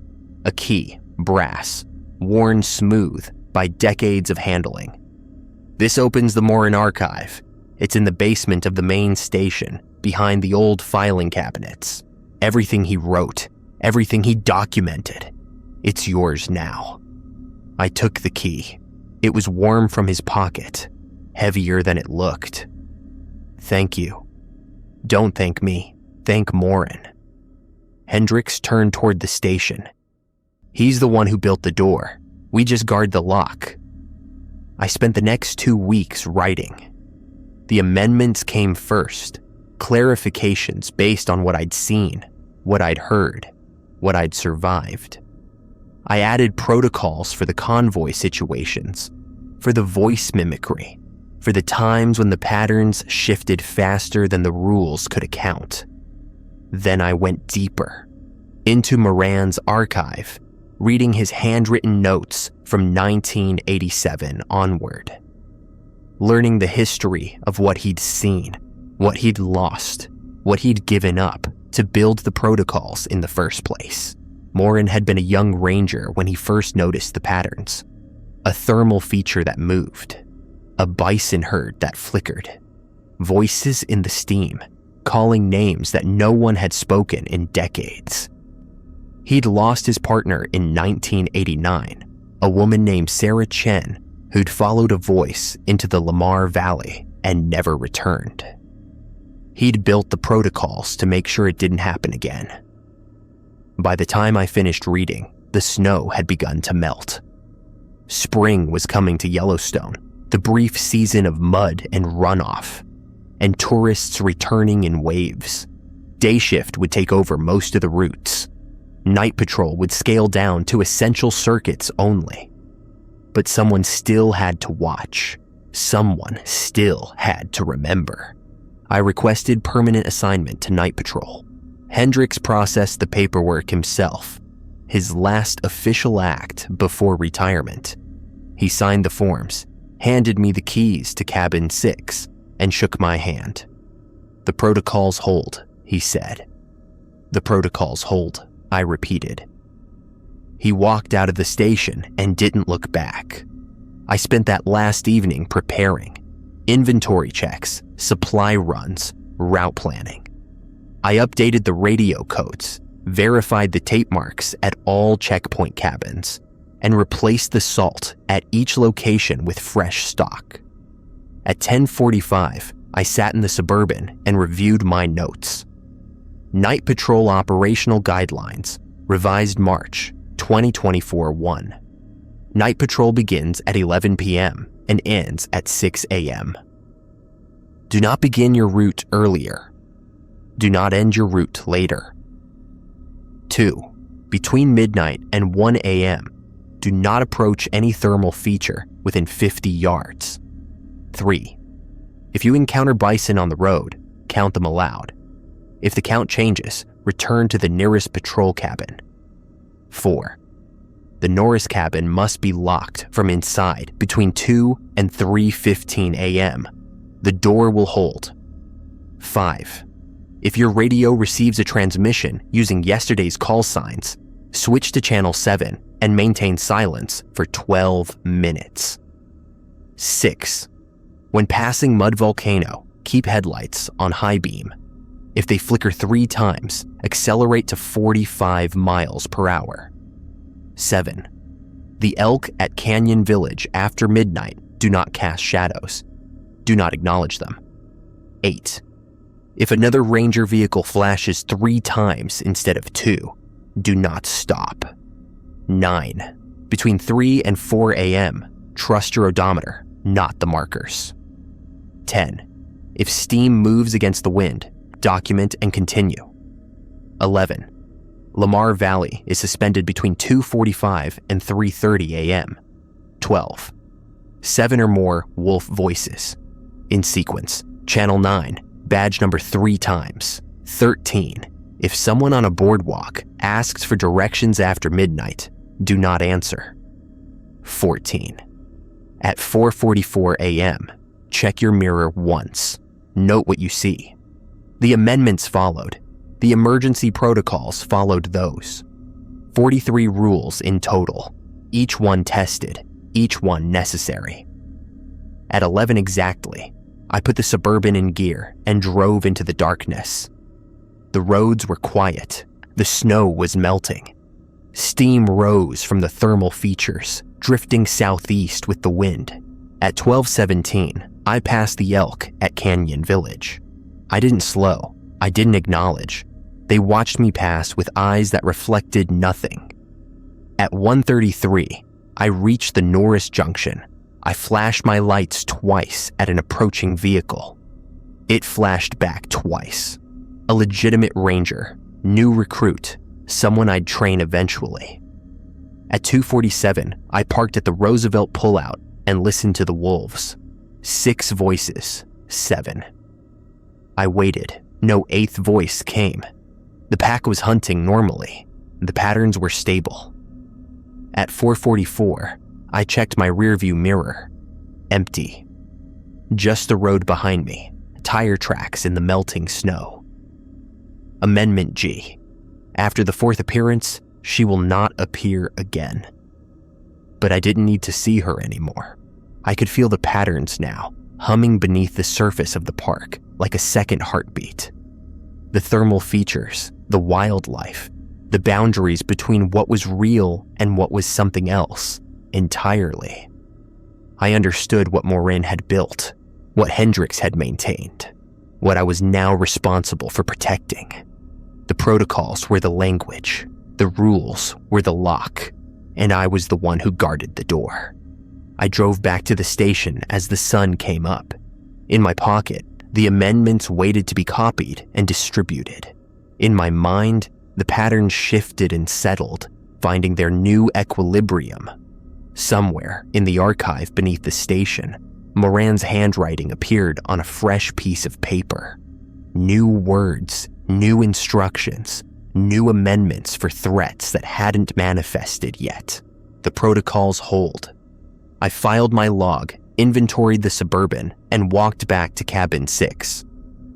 a key, brass, worn smooth by decades of handling. "This opens the Morin archive. It's in the basement of the main station, behind the old filing cabinets. Everything he wrote, everything he documented. It's yours now." I took the key. It was warm from his pocket, heavier than it looked. "Thank you." "Don't thank me. Thank Morin." Hendrix turned toward the station. "He's the one who built the door. We just guard the lock." I spent the next 2 weeks writing. The amendments came first, clarifications based on what I'd seen, what I'd heard, what I'd survived. I added protocols for the convoy situations, for the voice mimicry, for the times when the patterns shifted faster than the rules could account. Then I went deeper, into Moran's archive, reading his handwritten notes from 1987 onward, learning the history of what he'd seen, what he'd lost, what he'd given up to build the protocols in the first place. Moran had been a young ranger when he first noticed the patterns, a thermal feature that moved, a bison herd that flickered, voices in the steam, calling names that no one had spoken in decades. He'd lost his partner in 1989, a woman named Sarah Chen, who'd followed a voice into the Lamar Valley and never returned. He'd built the protocols to make sure it didn't happen again. By the time I finished reading, the snow had begun to melt. Spring was coming to Yellowstone, the brief season of mud and runoff, and tourists returning in waves. Day shift would take over most of the routes. Night patrol would scale down to essential circuits only. But someone still had to watch. Someone still had to remember. I requested permanent assignment to night patrol. Hendricks processed the paperwork himself, his last official act before retirement. He signed the forms, handed me the keys to cabin 6, and shook my hand. "The protocols hold," he said. "The protocols hold," I repeated. He walked out of the station and didn't look back. I spent that last evening preparing. Inventory checks, supply runs, route planning. I updated the radio codes, verified the tape marks at all checkpoint cabins, and replaced the salt at each location with fresh stock. At 10:45, I sat in the Suburban and reviewed my notes. Night Patrol Operational Guidelines, revised March 2024-1. Night Patrol begins at 11 p.m. and ends at 6 a.m. Do not begin your route earlier. Do not end your route later. 2. Between midnight and 1 a.m., do not approach any thermal feature within 50 yards. 3. If you encounter bison on the road, count them aloud. If the count changes, return to the nearest patrol cabin. 4. The Norris cabin must be locked from inside between 2 and 3:15 a.m. The door will hold. 5. If your radio receives a transmission using yesterday's call signs, switch to channel 7 and maintain silence for 12 minutes. 6. When passing Mud Volcano, keep headlights on high beam. If they flicker 3 times, accelerate to 45 miles per hour. 7. The elk at Canyon Village after midnight do not cast shadows. Do not acknowledge them. 8. If another ranger vehicle flashes 3 times instead of 2, do not stop. 9. Between 3 and 4 a.m., trust your odometer, not the markers. 10. If steam moves against the wind, document and continue. 11. Lamar Valley is suspended between 2:45 and 3:30 a.m. 12. 7 or more wolf voices. In sequence, channel 9, badge number 3 times. 13. If someone on a boardwalk asks for directions after midnight, do not answer. 14. At 4:44 a.m., check your mirror once. Note what you see. The amendments followed. The emergency protocols followed those. 43 rules in total, each one tested, each one necessary. At 11 exactly, I put the Suburban in gear and drove into the darkness. The roads were quiet. The snow was melting. Steam rose from the thermal features, drifting southeast with the wind. At 12:17, I passed the elk at Canyon Village. I didn't slow. I didn't acknowledge. They watched me pass with eyes that reflected nothing. At 1:33, I reached the Norris Junction. I flashed my lights twice at an approaching vehicle. It flashed back twice. A legitimate ranger, new recruit, someone I'd train eventually. At 2:47, I parked at the Roosevelt pullout and listened to the wolves. 6 voices, 7. I waited. No 8th voice came. The pack was hunting normally. The patterns were stable. At 4:44, I checked my rearview mirror. Empty. Just the road behind me, tire tracks in the melting snow. Amendment G. After the 4th appearance, she will not appear again. But I didn't need to see her anymore. I could feel the patterns now, humming beneath the surface of the park like a second heartbeat. The thermal features, the wildlife, the boundaries between what was real and what was something else, entirely. I understood what Morin had built, what Hendricks had maintained, what I was now responsible for protecting. The protocols were the language, the rules were the lock, and I was the one who guarded the door. I drove back to the station as the sun came up. In my pocket, the amendments waited to be copied and distributed. In my mind, the patterns shifted and settled, finding their new equilibrium. Somewhere in the archive beneath the station, Morin's handwriting appeared on a fresh piece of paper. New words, new instructions, new amendments for threats that hadn't manifested yet. The protocols hold. I filed my log, inventoried the Suburban, and walked back to cabin 6.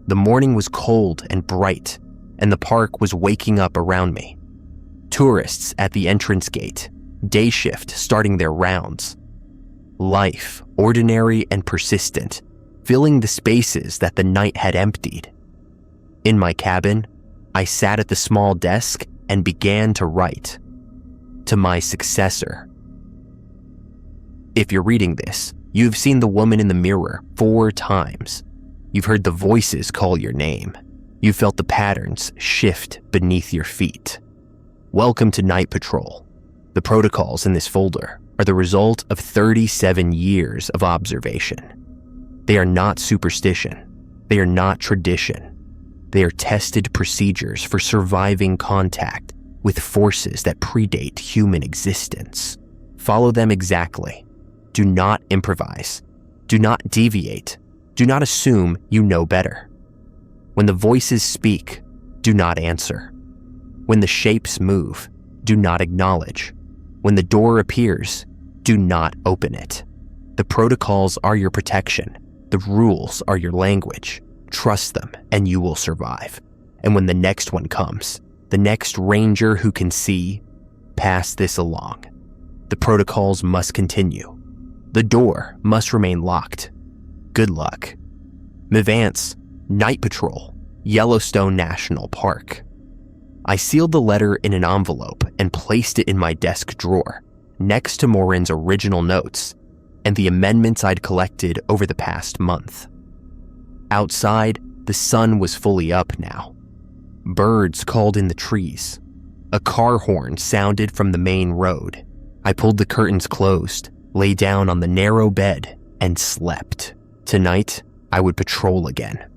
The morning was cold and bright, and the park was waking up around me. Tourists at the entrance gate, day shift starting their rounds. Life, ordinary and persistent, filling the spaces that the night had emptied. In my cabin, I sat at the small desk and began to write. To my successor. If you're reading this, you've seen the woman in the mirror 4 times. You've heard the voices call your name. You've felt the patterns shift beneath your feet. Welcome to Night Patrol. The protocols in this folder are the result of 37 years of observation. They are not superstition. They are not tradition. They are tested procedures for surviving contact with forces that predate human existence. Follow them exactly. Do not improvise. Do not deviate. Do not assume you know better. When the voices speak, do not answer. When the shapes move, do not acknowledge. When the door appears, do not open it. The protocols are your protection. The rules are your language. Trust them and you will survive. And when the next one comes, the next ranger who can see, pass this along. The protocols must continue. The door must remain locked. Good luck. Mivance, Night Patrol, Yellowstone National Park. I sealed the letter in an envelope and placed it in my desk drawer, next to Morin's original notes and the amendments I'd collected over the past month. Outside, the sun was fully up now. Birds called in the trees. A car horn sounded from the main road. I pulled the curtains closed, lay down on the narrow bed, and slept. Tonight, I would patrol again.